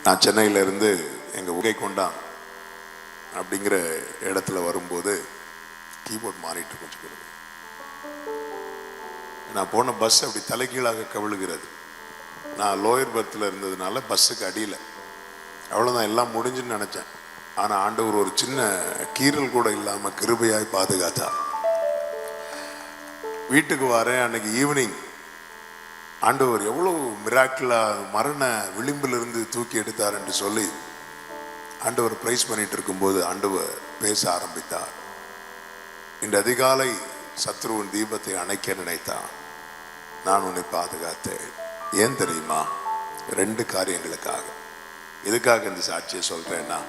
நான் சென்னையிலேருந்து எங்கள் உகை கொண்டான் அப்படிங்கிற இடத்துல வரும்போது கீபோர்ட் மாறிட்டு கொஞ்சம் கொடுங்க. நான் போன பஸ் அப்படி தலைகீழாக கவிழுகிறது. நான் லோயர் பர்த்தில் இருந்ததுனால பஸ்ஸுக்கு அடியில். அவ்வளோதான், எல்லாம் முடிஞ்சுன்னு நினச்சேன். ஆனால் ஆண்டவர் ஒரு சின்ன கீறல் கூட இல்லாமல் கிருபையாய் பாதுகாத்தார். வீட்டுக்கு வரேன். அன்னைக்கு ஈவினிங் ஆண்டவர் எவ்வளோ மிராக்கிளா மரண விளிம்பிலிருந்து தூக்கி எடுத்தார் என்று சொல்லி ஆண்டவர் பிரைஸ் பண்ணிட்டு இருக்கும்போது ஆண்டவர் பேச ஆரம்பித்தார். இந்த அதிகாலை சத்ருவின் தீபத்தை அணைக்க நினைத்தான், நான் உன்னை பாதுகாத்தேன். ஏன் தெரியுமா? 2 காரியங்களுக்காக. எதுக்காக இந்த சாட்சியை சொல்றேன்னா,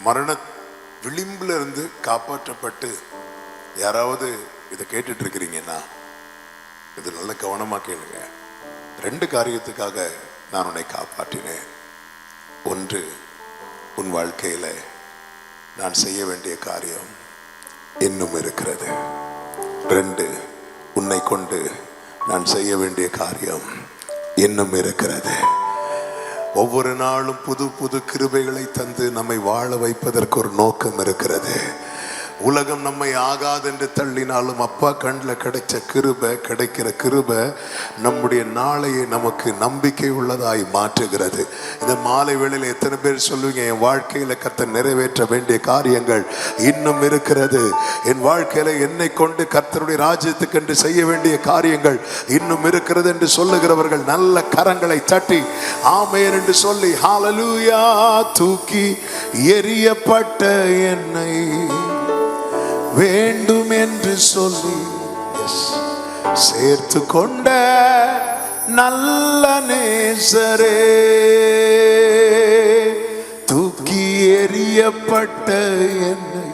மரண விளிம்புல இருந்து காப்பாற்றப்பட்டு யாராவது இதை கேட்டுட்டு இருக்கிறீங்கன்னா இது நல்ல கவனமா கேளுங்க. 2 காரியத்துக்காக நான் உன்னை காப்பாற்றினேன். 1, உன் வாழ்க்கையில நான் செய்ய வேண்டிய காரியம் இன்னும் இருக்கிறது. 2, உன்னை கொண்டு நான் செய்ய வேண்டிய காரியம் இன்னும் இருக்கிறது. ஒவ்வொரு நாளும் புது புது கிருபைகளை தந்து நம்மை வாழ வைப்பதற்கு ஒரு நோக்கம் இருக்கிறது. உலகம் நம்மை ஆகாதென்று தள்ளினாலும் அப்பா கண்ணில் கிடைக்கிற கிருபை நம்முடைய நாளையை நமக்கு நம்பிக்கை உள்ளதாய் மாற்றுகிறது. இந்த மாலை வேளையில் எத்தனை பேர் சொல்லுவீங்க, என் வாழ்க்கையில கர்த்தர் நிறைவேற்ற வேண்டிய காரியங்கள் இன்னும் இருக்கிறது, என் வாழ்க்கையில என்னை கொண்டு கர்த்தருடைய ராஜ்யத்துக்கு என்று செய்ய வேண்டிய காரியங்கள் இன்னும் இருக்கிறது என்று சொல்லுகிறவர்கள் நல்ல கரங்களை தட்டி ஆமென் என்று சொல்லி ஹalleluya. தூக்கி எறியப்பட்ட என்னை வேண்டும் என்று சொல்லி சேர்த்து கொண்ட நல்ல நேசரே, தூக்கி எறியப்பட்ட என்னை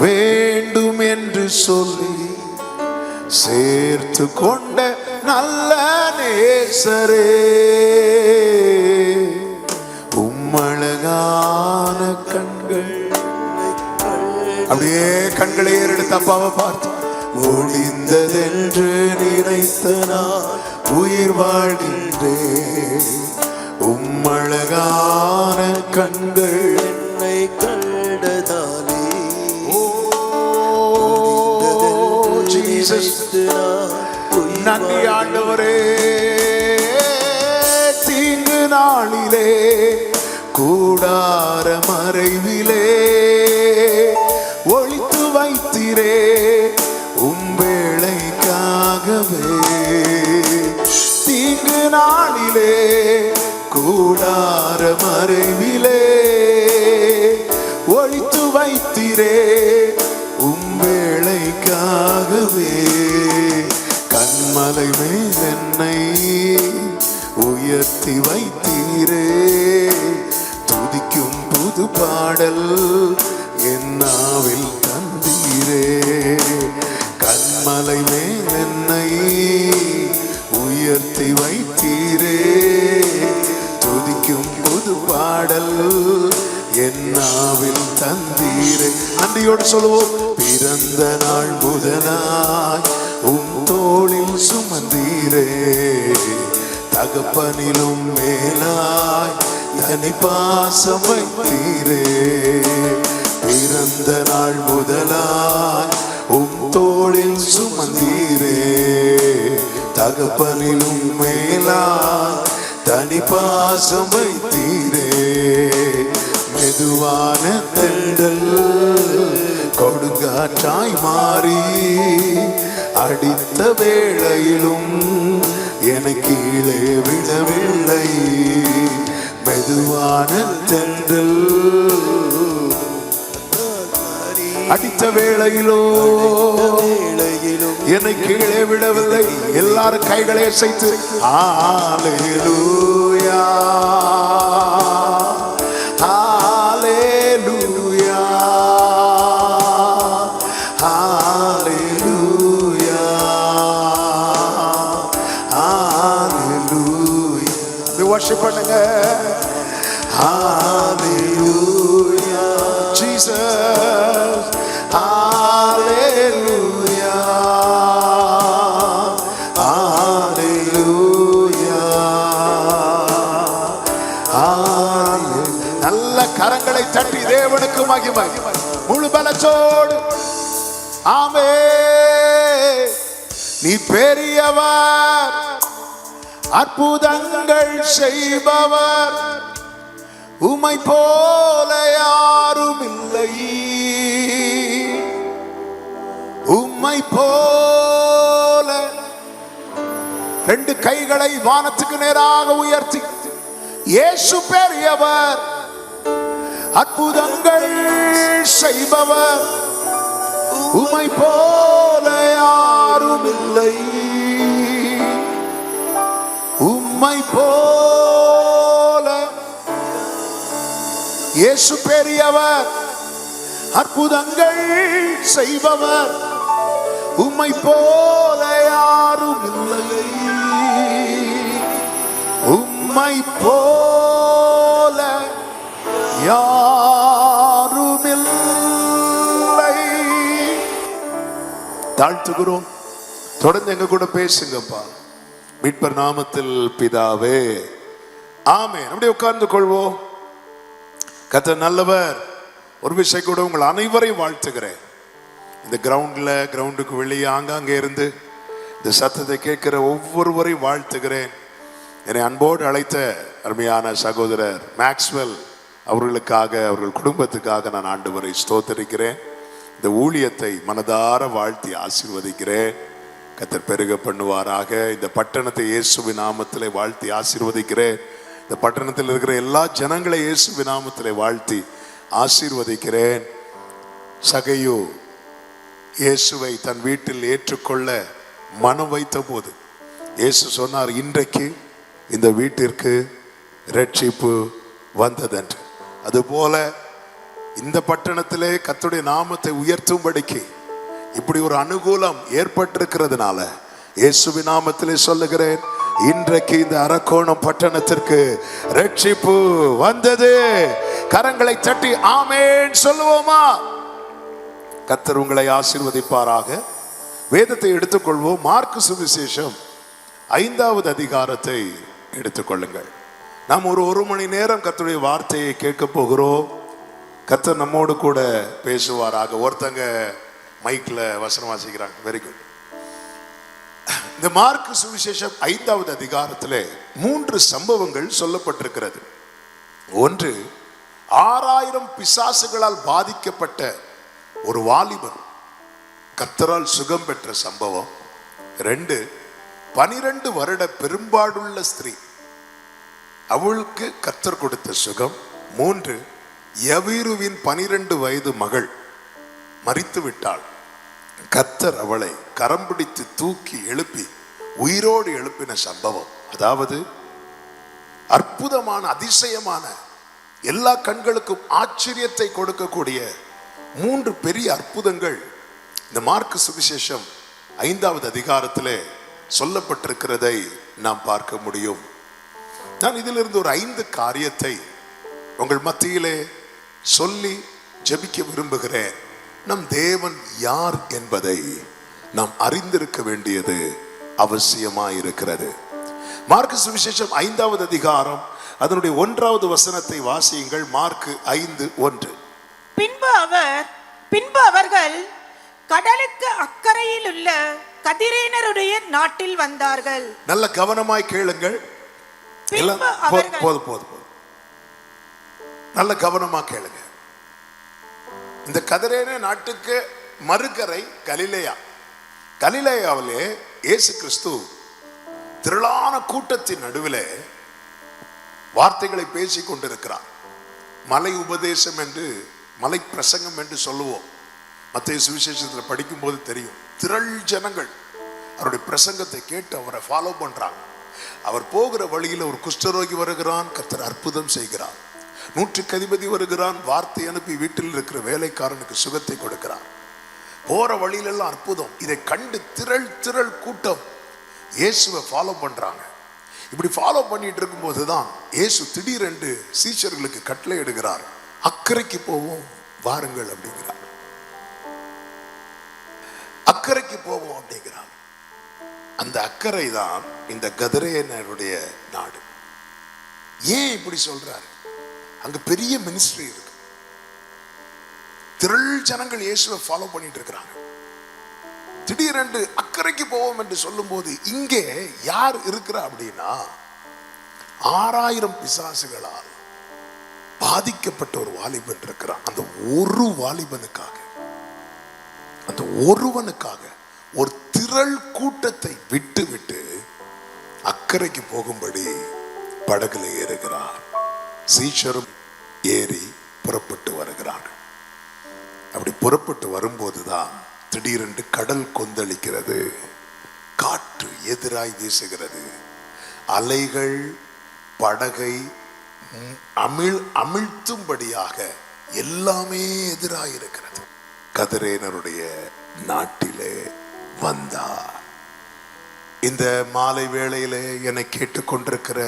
வேண்டும் என்று சொல்லி சேர்த்து கொண்ட நல்ல நேசரே, உம்மழகான கண்கள். அப்படியே கண்களை ஏறெடுத்து அப்பாவை பார்த்து, ஒளிந்ததென்று நினைத்த நான் உயிர் வாழ்கின்றேன், உம்மழகான கண்கள் என்னை கண்டதாலே. நன்றி ஆண்டவரே. தீங்கு நாளிலே கூடார மறைவிலே ஒளித்து வைத்தீரே, உம்பேளைக்காகவே. தீங்கு நாளிலே கூடார மறைவிலே ஒளித்து வைத்தீரே, உம்பேளைக்காகவே. கண்மலை மேல் என்னை உயர்த்தி வைத்தீரே, துதிக்கும் புது பாடல் என்னாவில் தந்தீரே. கண்மலை மேல் என்னை உயர்த்தி வைத்தீரே, துதிக்கும் புது பாடல் என்னாவில் தந்தீரே. நன்றியோடு சொல்லுவோம். பிறந்த நாள் முதலாய் உம் தோளில் சுமந்தீரே, தகப்பனிலும் மேலாய் தனி பாசம் வைத்தீரே. பிறந்த நாள் முதலாய் உம் தோளில் சுமந்தீரே, தகப்பனிலும் மேலாய் தனி பாசம் வைத்தீரே. மெதுவான தென்றல் கொடுங்காற்றாய் மாறி அடித்த வேளையிலும் என்னை கீழே விடவில்லை. மெதுவான தென்றல் அடித்த வேளையிலோ என்னை கீழே விடவில்லை. எல்லாரும் கைகளை அசைத்து ஹalleluya ஹalleluya ஹalleluya ஹalleluya. worship பண்ணுங்க. ஹalleluya Jesus, hallelujah, hallelujah, தட்டி தேவனுக்கு மகிமை முழு பலத்தோடு. ஆமே, நீ பெரியவர், அற்புதங்கள் செய்பவர், உம்மை போல யாரும் இல்லை, உம்மை போல. ரெண்டு கைகளை வானத்துக்கு நேராக உயர்த்தி, இயேசு பெரியவர், அற்புதங்கள் செய்பவர், உம்மை போல யாரும் இல்லை, உம்மை போல. இயேசு பெரியவர், அற்புதங்கள் செய்பவர், உம்மை போல யாரும் இல்லை, உம்மை போல யாரும் இல்லை. தாழ்த்துகிறோம். தொடர்ந்து எங்க கூட பேசுங்கப்பா. மீட்பர் நாமத்தில் பிதாவே, ஆமென். அப்படியே உட்கார்ந்து கொள்வோம். கர்த்தர் நல்லவர். ஒரு விஷயம் கூட உங்கள் அனைவரையும் வாழ்த்துகிறேன். இந்த கிரவுண்டுக்கு வெளியே ஆங்காங்கே இருந்து இந்த சத்தத்தை கேட்கிற ஒவ்வொருவரையும் வாழ்த்துகிறேன். என்னை அன்போடு அழைத்த அருமையான சகோதரர் மேக்ஸ்வெல் அவர்களுக்காக, அவர்கள் குடும்பத்துக்காக நான் ஆண்டவரை ஸ்தோத்தரிக்கிறேன். இந்த ஊழியத்தை மனதார வாழ்த்தி ஆசீர்வதிக்கிறேன். கர்த்தர் பெருக பண்ணுவாராக. இந்த பட்டணத்தை இயேசுவின் நாமத்திலே வாழ்த்தி ஆசீர்வதிக்கிறேன். இந்த பட்டணத்தில் இருக்கிற எல்லா ஜனங்களை இயேசுவின் நாமத்திலே வாழ்த்தி ஆசீர்வதிக்கிறேன். சகையு இயேசுவை தன் வீட்டில் ஏற்றுக்கொள்ள மனம் வைத்த போது இயேசு சொன்னார், இன்றைக்கு இந்த வீட்டிற்கு ரட்சிப்பு வந்ததென்று. அதுபோல இந்த பட்டணத்திலே கர்த்தருடைய நாமத்தை உயர்த்தும்படிக்கு இப்படி ஒரு அனுகூலம் ஏற்பட்டிருக்கிறதுனால இயேசுவின் நாமத்திலே சொல்லுகிறேன், இன்றைக்கு இந்த அரக்கோணம் பட்டணத்திற்கு ரட்சிப்பு வந்தது. கரங்களை தட்டி ஆமென் சொல்லுவோமா? கர்த்தர் உங்களை ஆசீர்வதிப்பாராக. வேதத்தை எடுத்துக்கொள்வோம். மார்க்கு சுவிசேஷம் 5வது அதிகாரத்தை எடுத்துக்கொள்ளுங்கள். நாம் ஒரு மணி நேரம் கர்த்தருடைய வார்த்தையை கேட்க போகிறோம். கர்த்தர் நம்மோடு கூட பேசுவாராக. ஒருத்தங்க மைக்ல வசனம் வாசிக்கிறாங்க. Very good. இந்த மார்க்கு சுவிசேஷம் 5வது அதிகாரத்திலே 3 சம்பவங்கள் சொல்லப்பட்டிருக்கிறது. ஒன்று, 6000 பிசாசுகளால் பாதிக்கப்பட்ட ஒரு வாலிபன் கர்த்தரால் சுகம் பெற்ற சம்பவம். 2, 12 வருட பெரும்பாடுள்ள ஸ்திரீ, அவளுக்கு கர்த்தர் கொடுத்த சுகம். 3, யவீருவின் 12 வயது மகள் மரித்து விட்டாள். கர்த்தர் அவளை கரம் பிடித்து தூக்கி எழுப்பி உயிரோடு எழுப்பின சம்பவம். அதாவது அற்புதமான, அதிசயமான, எல்லா கண்களுக்கும் ஆச்சரியத்தை கொடுக்கக்கூடிய 3 பெரிய அற்புதங்கள் இந்த மார்க்கு சுவிசேஷம் 5வது அதிகாரத்திலே சொல்லப்பட்டிருக்கிறதை நாம் பார்க்க முடியும். நான் இதிலிருந்து ஒரு 5 காரியத்தை உங்கள் மத்தியிலே சொல்லி ஜெபிக்க விரும்புகிறேன். நம் தேவன் யார் என்பதை நாம் அறிந்திருக்க வேண்டியது அவசியமாயிருக்கிறது. மார்க்கு சுவிசேஷம் 5வது அதிகாரம் அதனுடைய 1வது வசனத்தை வாசியுங்கள். மார்க்கு 5:1. பின்பு அவர்கள் கடலுக்கு அக்கறையில் உள்ள கதிரேனருடைய நாட்டில் வந்தார்கள். நல்ல கவனமாய் கேளுங்கள். போதும். நல்ல கவனமா கேளுங்க. இந்த கதிரேன நாட்டுக்கு மறுகரை கலிலேயா. கலிலேயாவிலே இயேசு கிறிஸ்து திரளான கூட்டத்தின் நடுவிலே வார்த்தைகளை பேசிக் கொண்டிருக்கிறார். மலை உபதேசம் என்று, மலை பிரசங்கம் என்று சொல்லுவோம். மத்தேயு சுவிசேஷத்தில் படிக்கும் போது தெரியும். திரள் ஜனங்கள் அவருடைய பிரசங்கத்தை கேட்டு அவரை ஃபாலோ பண்றாங்க. அவர் போகிற வழியில் ஒரு குஷ்டரோகி வருகிறான், கர்த்தர் அற்புதம் செய்கிறார். 100க்கு அதிபதி வருகிறான், வார்த்தை அனுப்பி வீட்டில் இருக்கிற வேலைக்காரனுக்கு சுகத்தை கொடுக்கிறார். போற வழியிலெல்லாம் அற்புதம். இதை கண்டு திரள் கூட்டம் இயேசுவை ஃபாலோ பண்றாங்க. இப்படி ஃபாலோ பண்ணிட்டு இருக்கும் போதுதான் இயேசு திடீரென்று சீஷர்களுக்கு கட்டளை இடுகிறார். அக்கறைக்கு போவோம் வாருங்கள் அப்படிங்கிறார். அக்கறைக்கு போவோம் அப்படிங்கிறார். அந்த அக்கறை தான் இந்த கதிரேனருடைய நாடு. ஏன் இப்படி சொல்றாரு? அங்க பெரிய மினிஸ்ட்ரி இருக்கு. திரள் ஜனங்கள் இயேசுவை ஃபாலோ பண்ணிட்டு இருக்கிறாங்க. திடீரென்று அக்கறைக்கு போவோம் என்று சொல்லும் போது இங்கே யார் இருக்கிறா அப்படின்னா 6000 பிசாசுகளால் பாதிக்கப்பட்ட ஒரு வாலிபன் இருக்கிறான். அந்த ஒரு வாலிபனுக்காக, அந்த ஒருவனுக்காக ஒரு திரள் கூட்டத்தை விட்டு விட்டு அக்கறைக்கு போகும்படி படகுல ஏறுகிறார். சீஷரும் ஏறி புறப்பட்டு வருகிறார்கள். அப்படி புறப்பட்டு வரும்போதுதான் திடீரென்று கடல் கொந்தளிக்கிறது, காற்று எதிராய் வீசுகிறது, அலைகள் படகை அமிழ்த்தும்படியாக எல்லாமே எதிராய் இருக்கிறது. கதிரேனருடைய நாட்டிலே வந்தார். இந்த மாலை வேளையிலே என்னை கேட்டுக்கொண்டிருக்கிற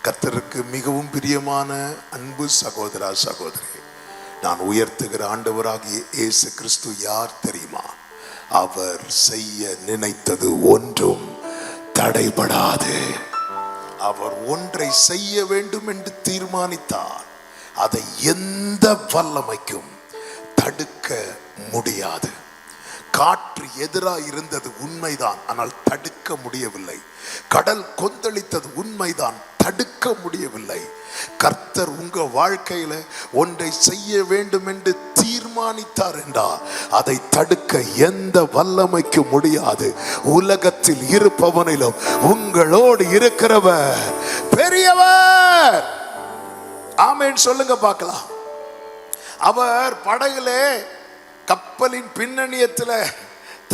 கர்த்தருக்கு மிகவும் பிரியமான அன்பு சகோதரா சகோதரி, நான் உயர்த்துகிற ஆண்டவராகிய இயேசு கிறிஸ்து யார் தெரியுமா? அவர் செய்ய நினைத்தது ஒன்றும் தடைபடாது. அவர் ஒன்றை செய்ய வேண்டும் என்று தீர்மானித்தார், அதை எந்த வல்லமைக்கும் தடுக்க முடியாது. காற்று எதிராக இருந்தது உண்மைதான், ஆனால் தடுக்க முடியவில்லை. கடல் கொந்தளித்தது உண்மைதான், தடுக்க முடியவில்லை. கர்த்தர் உங்க வாழ்க்கையில ஒன்றை செய்ய வேண்டும் என்று தீர்மானித்தார் என்றால் அதை தடுக்க எந்த வல்லமைக்கு முடியாது. உலகத்தில் இருப்பவனிலும் உங்களோடு இருக்கிறவர் பெரியவர். ஆமென் சொல்லுங்க பார்க்கலாம். அவர் படகுலே கப்பலின் பின்னணியத்தில்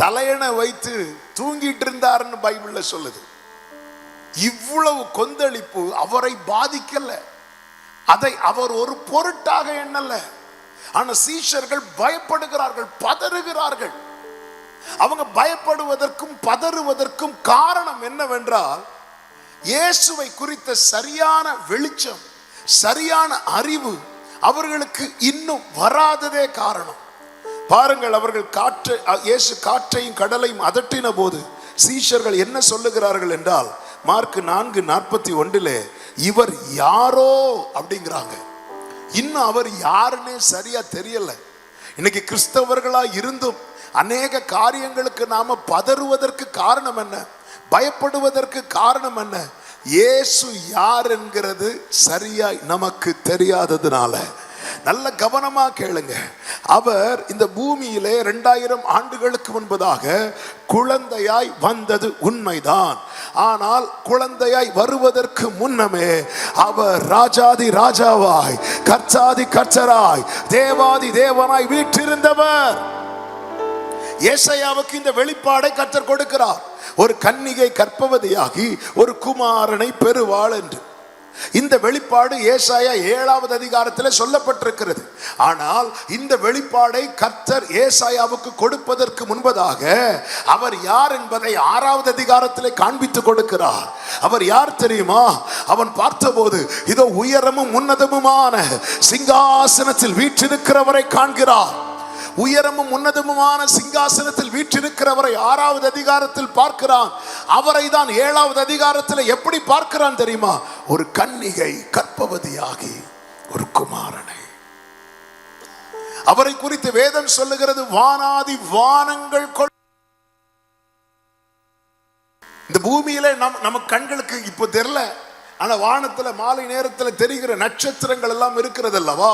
தலையணை வைத்து தூங்கிட்டு இருந்தார்னு பைபிள்ல சொல்லுது. இவ்வளவு கொந்தளிப்பு அவரை பாதிக்கல, அதை அவர் ஒரு பொருட்டாக எண்ணல. ஆனா சீஷர்கள் பயப்படுகிறார்கள், பதறுகிறார்கள். அவங்க பயப்படுவதற்கும் பதறுவதற்கும் காரணம் என்னவென்றால், இயேசுவை குறித்த சரியான வெளிச்சம், சரியான அறிவு அவர்களுக்கு இன்னும் வராததே காரணம். பாருங்கள், அவர்கள் இயேசு காற்றையும் கடலையும் அதட்டின போது சீஷர்கள் என்ன சொல்லுகிறார்கள் என்றால், மார்க் 4:41 இவர் யாரோ அப்படிங்கிறாங்க. இன்னும் அவர் யாருன்னே சரியா தெரியல. இன்னைக்கு கிறிஸ்தவர்களா இருந்தும் அநேக காரியங்களுக்கு நாம பதறுவதற்கு காரணம் என்ன, பயப்படுவதற்கு காரணம் என்ன? இயேசு யார் என்கிறது சரியாய் நமக்கு தெரியாததுனால. நல்ல கவனமா கேளுங்க. அவர் இந்த பூமியிலே 2000 ஆண்டுகளுக்கு முன்பதாக குழந்தையாய் வந்தது உண்மைதான். ஆனால் குழந்தையாய் வருவதற்கு முன்னமே அவர் ராஜாதி ராஜாவாய், கர்த்தாதி கர்த்தராய், தேவாதி தேவனாய் வீற்றிருந்தவர். ஏசாயாவுக்கு இந்த வெளிப்பாடை கர்த்தர் கொடுக்கிறார். ஒரு கன்னிகை கர்ப்பவதியாகி ஒரு குமாரனை பெறுவாள் என்று. இந்த வெளிப்பாடு ஏசாயா 7வது அதிகாரத்தில் சொல்லப்பட்டிருக்கிறது. ஆனால் இந்த வெளிப்பாடை கர்த்தர் ஏசாயாவுக்கு கொடுப்பதற்கு முன்பதாக அவர் யார் என்பதை 6வது அதிகாரத்தில் காண்பித்து கொடுக்கிறார். அவர் யார் தெரியுமா? அவன் பார்த்தபோது இதோ உயரமும் உன்னதமுமான சிங்காசனத்தில் வீற்றிருக்கிறவரை காண்கிறார். உயரமும் உன்னதமுமான சிங்காசனத்தில் வீற்றிருக்கிறவரை 6வது அதிகாரத்தில் பார்க்கிறான். அவரை தான் 7வது அதிகாரத்தில் எப்படி பார்க்கிறான் தெரியுமா? ஒரு கன்னிகை கர்ப்பவதியாகி ஒரு குமாரனை. அவரை குறித்து வேதம் சொல்லுகிறது, வானாதி வானங்கள் இந்த பூமியில நம்ம கண்களுக்கு இப்போ தெரியல, ஆனா வானத்துல மாலை நேரத்தில் தெரிகிற நட்சத்திரங்கள் எல்லாம் இருக்கிறது அல்லவா?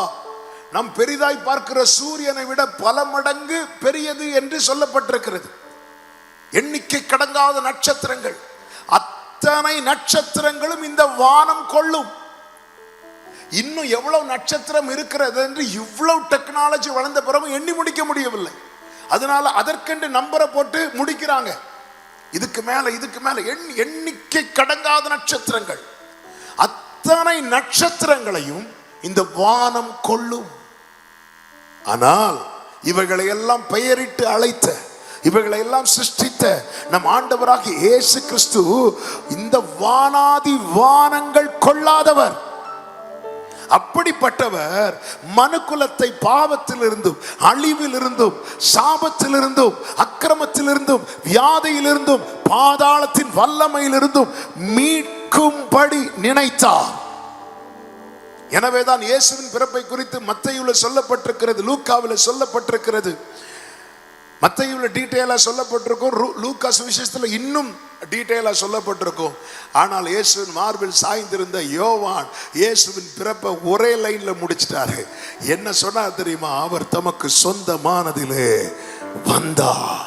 நாம் பெரிதாய் பார்க்கிற சூரியனை விட பல மடங்கு பெரியது என்று சொல்லப்பட்டிருக்கிறது. எண்ணிக்கை கடங்காத நட்சத்திரங்கள், அத்தனை நட்சத்திரங்களும் இந்த வானம் கொள்ளும். இன்னும் எவ்வளவு நட்சத்திரம் இருக்கிறது என்று இவ்வளவு டெக்னாலஜி வளர்ந்த பிறகு எண்ணி முடிக்க முடியவில்லை. அதனால அதற்கென்று நம்பரை போட்டு முடிக்கிறாங்க. இதுக்கு மேல எண்ணிக்கை கடங்காத நட்சத்திரங்கள், அத்தனை நட்சத்திரங்களையும் இந்த வானம் கொள்ளும். ஆனால் இவைகளை எல்லாம் பெயரிட்டு அழைத்த, இவைகளை எல்லாம் சிருஷ்டித்த நம் ஆண்டவராகிய இயேசு கிறிஸ்து இந்த வானாதி வானங்கள் கொள்ளாதவர். அப்படிப்பட்டவர் மனுக்குலத்தை பாவத்திலிருந்தும், அழிவிலிருந்தும், சாபத்திலிருந்தும், அக்கிரமத்திலிருந்தும், வியாதியிலிருந்தும், பாதாளத்தின் வல்லமையிலிருந்தும் மீட்கும்படி நினைத்தார். எனவேதான் இயேசுவின் பிறப்பை குறித்து மத்தேயுவில் சொல்லப்பட்டிருக்கிறது, லூக்காவில் சொல்லப்பட்டிருக்கிறது. மத்தேயுவில் டீட்டெயிலா சொல்லப்பட்டிருக்கும், லூக்கா சுவிசேஷத்துல இன்னும் டீட்டெயிலா சொல்லப்பட்டிருக்கும். ஆனால் இயேசுவின் மார்பில் சாய்ந்திருந்த யோவான் இயேசுவின் பிறப்பை ஒரே லைன்ல முடிச்சிட்டாரு. என்ன சொன்னார் தெரியுமா? அவர் தமக்கு சொந்தமானதிலே வந்தார்.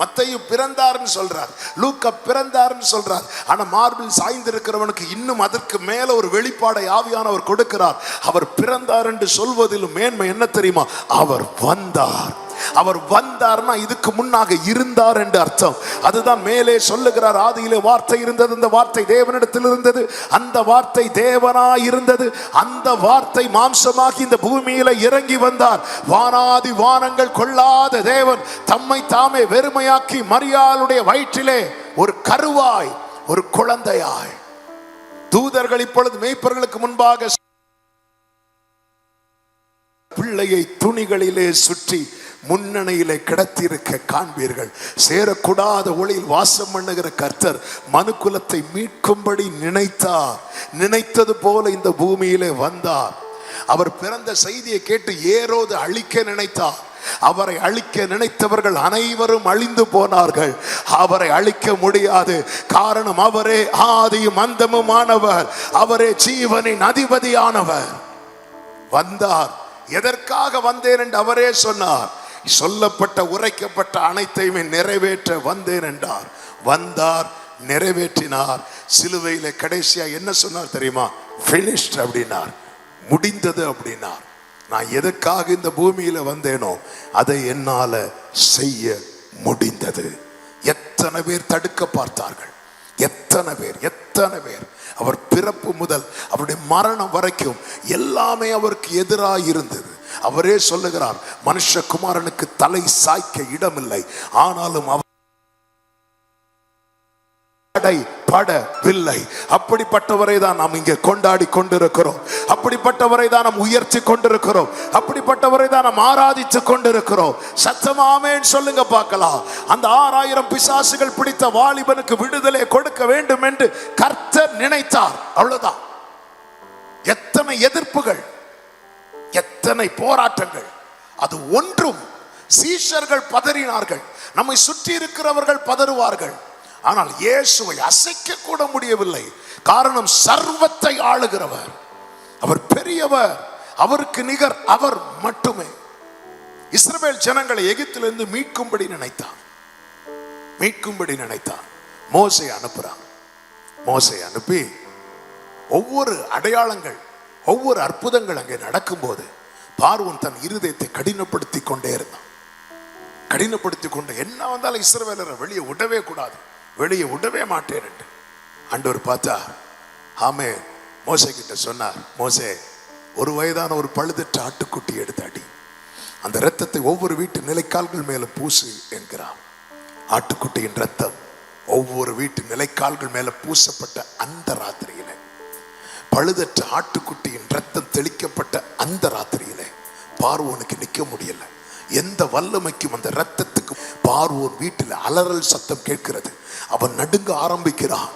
மத்தேயு பிறந்தார்னு சொல்றார், லூக்கா பிறந்தார்னு சொல்றார். ஆனா மார்பில் சாய்ந்திருக்கிறவனுக்கு இன்னும் அதற்கு மேல ஒரு வெளிப்பாடை ஆவியானவர் கொடுக்கிறார். அவர் பிறந்தார் என்று சொல்வதிலும் மேன்மை என்ன தெரியுமா? அவர் வந்தார். அவர் வந்தார்னா இதுக்கு முன்னாக இருந்தார் என்று அர்த்தம். அதுதான் மேலே சொல்லுகிறார், ஆதியிலே வார்த்தை இருந்தது, அந்த வார்த்தை தேவனிடத்தில் இருந்தது, அந்த வார்த்தை தேவனாய் இருந்தது, அந்த வார்த்தை மாம்சமாகி இந்த பூமியில இறங்கி வந்தார். வானாதி வானங்கள் கொள்ளாத தேவன் தம்மை தாமே வெறுமையாக்கி மரியாளுடைய வயிற்றிலே ஒரு கருவாய், ஒரு குழந்தையாய், தூதர்கள் இப்பொழுது மேய்ப்பர்களுக்கு முன்பாக பிள்ளையை துணிகளிலே சுற்றி முன்னணியிலே கிடத்திருக்க காண்பீர்கள். சேரக்கூடாத ஒளியில் வாசம் பண்ணுகிற கர்த்தர் மனுக்குலத்தை மீட்கும்படி நினைத்தார். நினைத்தது போல இந்த பூமியிலே வந்தார். அவர் பிறந்த செய்தியை கேட்டு ஏரோது அழிக்க நினைத்தார். அவரை அழிக்க நினைத்தவர்கள் அனைவரும் அழிந்து போனார்கள். அவரை அழிக்க முடியாது. காரணம், அவரே ஆதியும் அந்தமுமானவர், அவரே ஜீவனின் அதிபதியானவர். வந்தார். எதற்காக வந்தேன் என்று அவரே சொன்னார். சொல்லப்பட்ட உரைக்கப்பட்ட அனைத்தையுமே நிறைவேற்ற வந்தேன் என்றார். வந்தார், நிறைவேற்றினார். சிலுவையில கடைசியா என்ன சொன்னார் தெரியுமா? finished அப்படின்னார், முடிந்தது அப்படின்னார். நான் எதற்காக இந்த பூமியில வந்தேனோ அதை என்னால செய்ய முடிந்தது. எத்தனை பேர் தடுக்க பார்த்தார்கள், எத்தனை பேர். அவர் பிறப்பு முதல் அவருடைய மரணம் வரைக்கும் எல்லாமே அவருக்கு எதிராக இருந்தது. அவரே சொல்லுகிறார், மனுஷகுமாரனுக்கு தலை சாய்க்க இடமில்லை, ஆனாலும் அவர் படவில்லை. அப்படிப்பட்டவரை தான் நாம் இங்கே கொண்டாடி கொண்டிருக்கிறோம். அப்படிப்பட்டவரை தான் நாம் உயர்த்தி கொண்டிருக்கிறோம். அப்படிப்பட்டவரை தான் நாம் ஆராதித்து கொண்டிருக்கிறோம். சத்தமாமேன் சொல்லுங்க பார்க்கலாம். அந்த 6000 பிசாசுகள் பிடித்த வாலிபனுக்கு விடுதலை கொடுக்க வேண்டும் என்று கர்த்தர் நினைத்தார். அவ்வளவுதான். எத்தனை எதிர்ப்புகள், எத்தனை போராட்டங்கள், அது ஒன்றும் சீஷர்கள் பதறினார்கள், நம்மை சுற்றி இருக்கிறவர்கள் பதறுவார்கள். ஆனால் இயேசுவை அசைக்க கூட முடியவில்லை. காரணம், சர்வத்தை ஆளுகிறவர், அவர் பெரியவர், அவருக்கு நிகர் அவர் மட்டுமே. இஸ்ரவேல் ஜனங்களை எகிப்திலிருந்து மீட்கும்படி நினைத்தார். மோசே அனுப்புறான். மோசே அனுப்பி ஒவ்வொரு அடையாளங்கள், ஒவ்வொரு அற்புதங்கள் அங்கே நடக்கும்போது பார்வோன் தன் இருதயத்தை கடினப்படுத்தி கொண்டே இருந்தான். கடினப்படுத்தி கொண்டு என்ன வந்தாலும் இஸ்ரவேலரை வெளியே விடவே கூடாது, வெளியே விடவே மாட்டேன் என்று ஆண்டவர் பார்த்தா, ஆமே மோசே கிட்ட சொன்னார், மோசே, ஒரு வயதான ஒரு பழுதற்ற ஆட்டுக்குட்டி எடுத்து அடி, அந்த இரத்தத்தை ஒவ்வொரு வீட்டு நிலைக்கால்கள் மேல பூசு என்கிறார். ஆட்டுக்குட்டியின் ரத்தம் ஒவ்வொரு வீட்டு நிலைக்கால்கள் மேல பூசப்பட்ட அந்த ராத்திரியில, பழுதற்ற ஆட்டுக்குட்டியின் ரத்தம் தெளிக்கப்பட்ட அந்த ராத்திரியிலே பார்வோனுக்கு நிற்க முடியல. எந்த வல்லமைக்கும் அந்த ரத்தத்துக்கு பார்வோன் வீட்டில் அலறல் சத்தம் கேட்கிறது. அவன் நடுங்க ஆரம்பிக்கிறான்.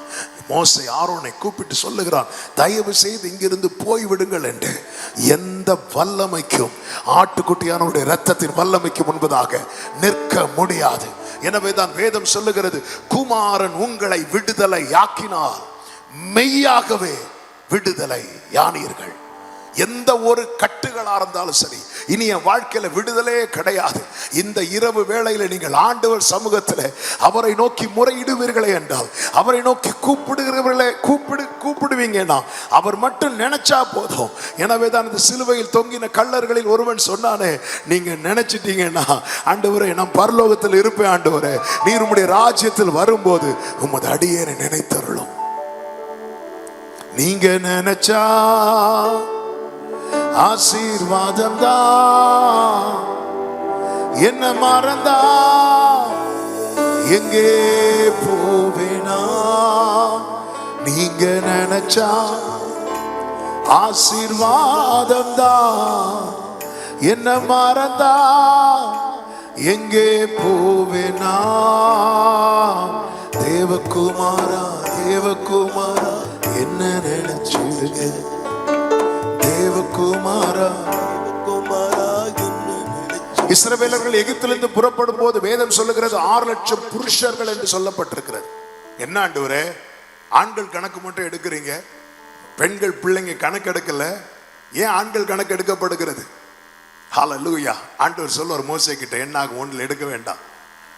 மோசே ஆரோனை கூப்பிட்டு சொல்லுகிறான், தயவு செய்து இங்கிருந்து போய்விடுங்கள் என்று. எந்த வல்லமைக்கும், ஆட்டுக்குட்டியானுடைய ரத்தத்தின் வல்லமைக்கு முன்பதாக நிற்க முடியாது. எனவே தான் வேதம் சொல்லுகிறது, குமாரன் உங்களை விடுதலை ஆக்கினார், மெய்யாகவே விடுதலை யானீர்கள். எந்த ஒரு கட்டுகளா இருந்தாலும் சரி, இனி என் வாழ்க்கையில விடுதலையே கிடையாது. இந்த இரவு வேளையில நீங்கள் ஆண்டவர் சமூகத்தில் அவரை நோக்கி முறையிடுவீர்களே என்றால், அவரை நோக்கி கூப்பிடுவீங்கன்னா அவர் மட்டும் நினைச்சா போதும். எனவே தான் இந்த சிலுவையில் தொங்கின கள்ளர்களில் ஒருவன் சொன்னானே, நீங்க நினைச்சிட்டீங்கன்னா ஆண்டவரே நான் பரலோகத்தில் இருப்பேன், ஆண்டவரே நீர் உம்முடைய ராஜ்யத்தில் வரும்போது உமது அடியேனை நினைத்தருளும். நீங்க நினைச்சா ஆசீர்வாதம் தான், என்ன மறந்தா எங்கே போவேனா. நீங்க நினைச்சா ஆசீர்வாதம் தான், என்ன மறந்தா எங்கே போவேனா. தேவகுமாரா, தேவகுமாரா என்ன நினைச்சிடுங்க, தேவகுமாரா. இஸ்ரவேலர்கள் எகிப்திலிருந்து புறப்படும் போது வேதம் சொல்லுகிறது 6 லட்சம் புருஷர்கள் என்று சொல்லப்பட்டிருக்கிறது. என்ன ஆண்டவரே, ஆண்கள் கணக்கு மட்டும் எடுக்கிறீங்க, பெண்கள் பிள்ளைங்க கணக்கு எடுக்கல, ஏன் ஆண்கள் கணக்கு எடுக்கப்படுகிறது? ஹல்லேலூயா. ஆண்டவர் சொல்லுவார் மோசே கிட்ட, என்னாகும் 1 எடுக்க வேண்டாம்.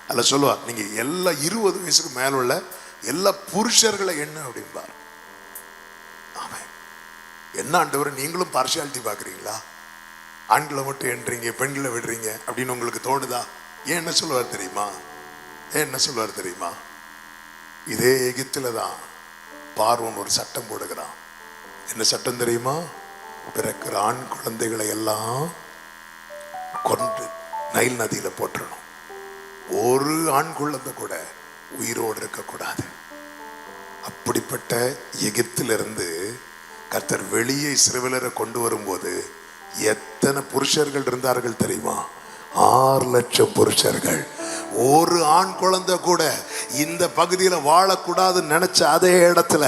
அதில் சொல்லுவார், நீங்க எல்லா 20 வயசுக்கு மேல உள்ள எல்லா புருஷர்களை என்ன அப்படிம்பார். ஆமென். என்ன ஆண்டவர், நீங்களும் பார்ஷியாலிட்டி பார்க்குறீங்களா? ஆண்களை மட்டும் என்றீங்க, பெண்களை விடுறீங்க அப்படின்னு உங்களுக்கு தோணுதா? ஏன் என்ன சொல்லுவார் தெரியுமா? இதே எகிப்தில தான் பார்வோன் ஒரு சட்டம் போடுகிறான். என்ன சட்டம் தெரியுமா? பிறக்கிற ஆண் குழந்தைகளை எல்லாம் கொன்று நைல் நதியில போட்டுறணும். ஒரு ஆண் குழந்தை கூட உயிரோடு இருக்கக்கூடாது. அப்படிப்பட்ட எகிப்திலிருந்து கர்த்தர் வெளியே இஸ்ரவேலரை கொண்டு வரும்போது எத்தனை புருஷர்கள் இருந்தார்கள் தெரியுமா? 6 லட்சம் புருஷர்கள். ஒரு ஆண் குழந்தை கூட இந்த பகுதியில் வாழக்கூடாதுன்னு நினைச்ச அதே இடத்துல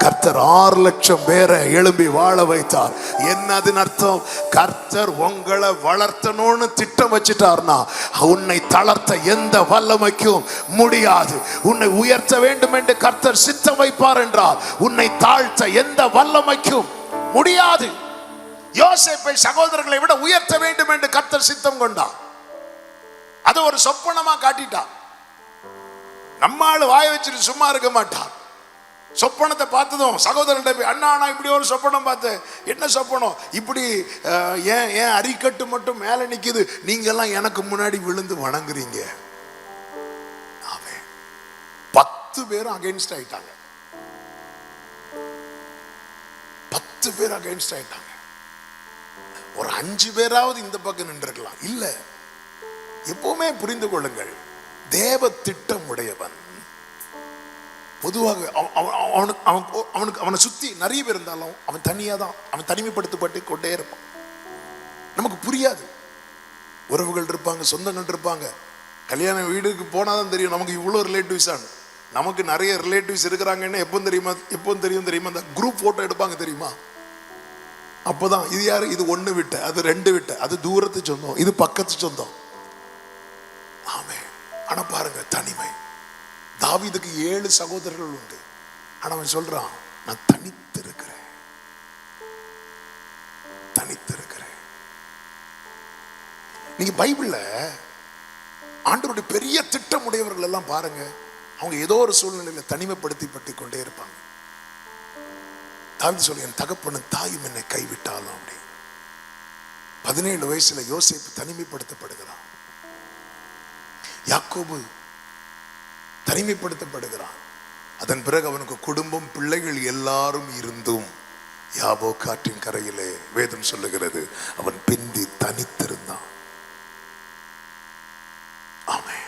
கர்த்தர் 6 லட்சம் பேரை எழும்பி வாழ வைத்தார். என்னதுன்னு அர்த்தம்? கர்த்தர் உங்களை வளர்த்தணும்னு திட்டம் வச்சுட்டார்னா உன்னை தளர்த்த எந்த வல்லமைக்கும் முடியாது. உன்னை உயர்த்த வேண்டும் என்று கர்த்தர் சித்தம் வைப்பார் என்றால் உன்னை தாழ்த்த எந்த வல்லமைக்கும் முடியாது. யோசேப்பை சகோதரர்களை விட உயர்த்த வேண்டும் என்று கர்த்தர் சித்தம் கொண்டார். அதை ஒரு சொப்பனமா காட்டிட்டார். நம்ம ஆளு வாய வச்சுட்டு சும்மா இருக்க மாட்டார். சொப்பனத்தை பார்த்ததும் சகோதரர்கிட்ட போய், அண்ணா நான் இப்படி ஒரு சொப்பனம் பார்த்தேன். என்ன சொப்பனம்? இப்படி ஏன் அரிக்கட்டு மட்டும் மேல நிக்குது, நீங்க எல்லாம் எனக்கு முன்னாடி விழுந்து வணங்குறீங்க. 10 பேரும் அகைன்ஸ்ட் ஆயிட்டாங்க. 10 பேர் அகைன்ஸ்ட் ஆயிட்டாங்க. ஒரு 5 பேராவது இந்த பக்கம் நின்றுக்கலாம். இல்ல, எப்பவுமே புரிந்து கொள்ளுங்கள், தேவ திட்டம் உடையவன் பொதுவாக அவனை சுத்தி நிறைய பேர் இருந்தாலும் அவன் தனியா தான், அவன் தனிமைப்படுத்தப்பட்டு கொண்டே இருப்பான். நமக்கு புரியாது. உறவுகள் இருப்பாங்க, சொந்தங்கள் இருப்பாங்க. கல்யாண வீடுக்கு போனாதான் தெரியும் நமக்கு இவ்வளவு ரிலேட்டிவ்ஸ் ஆனு. நமக்கு நிறைய ரிலேட்டிவ்ஸ் இருக்கிறாங்கன்னு எப்போ தெரியும் அந்த குரூப் போட்டோ எடுப்பாங்க தெரியுமா? அப்போதான் இது யாரு, இது 1 விட்டு, அது 2 விட்டு, அது தூரத்து சொந்தம், இது பக்கத்து சொந்தம். ஆமே. ஆனா பாருங்க, தனிமை. தாவீதுக்கு 7 சகோதரர்கள் உண்டு. ஆனா அவன் சொல்றான், நான் தனித்திருக்கிறேன். நீங்க பைபிள்ல ஆண்டவருடைய பெரிய திட்டம் உடையவர்கள் எல்லாம் பாருங்க, அவங்க ஏதோ ஒரு சூழ்நிலையில தனிமைப்படுத்தி கொண்டே இருப்பாங்க. தாவீது சொல்லி, என் தகப்பனும் தாயும் என்னை கைவிட்டாலும் அப்படி. 17 வயசுல யோசேப்பு தனிமைப்படுத்தப்படுகிறான். யாக்கோபு தனிமைப்படுத்தப்படுகிறான். அதன் பிறகு அவனுக்கு குடும்பம், பிள்ளைகள் எல்லாரும் இருந்தும் யாபோ காற்றின் கரையிலே வேதம் சொல்லுகிறது அவன் பிந்தி தனித்திருந்தான். ஆமென்.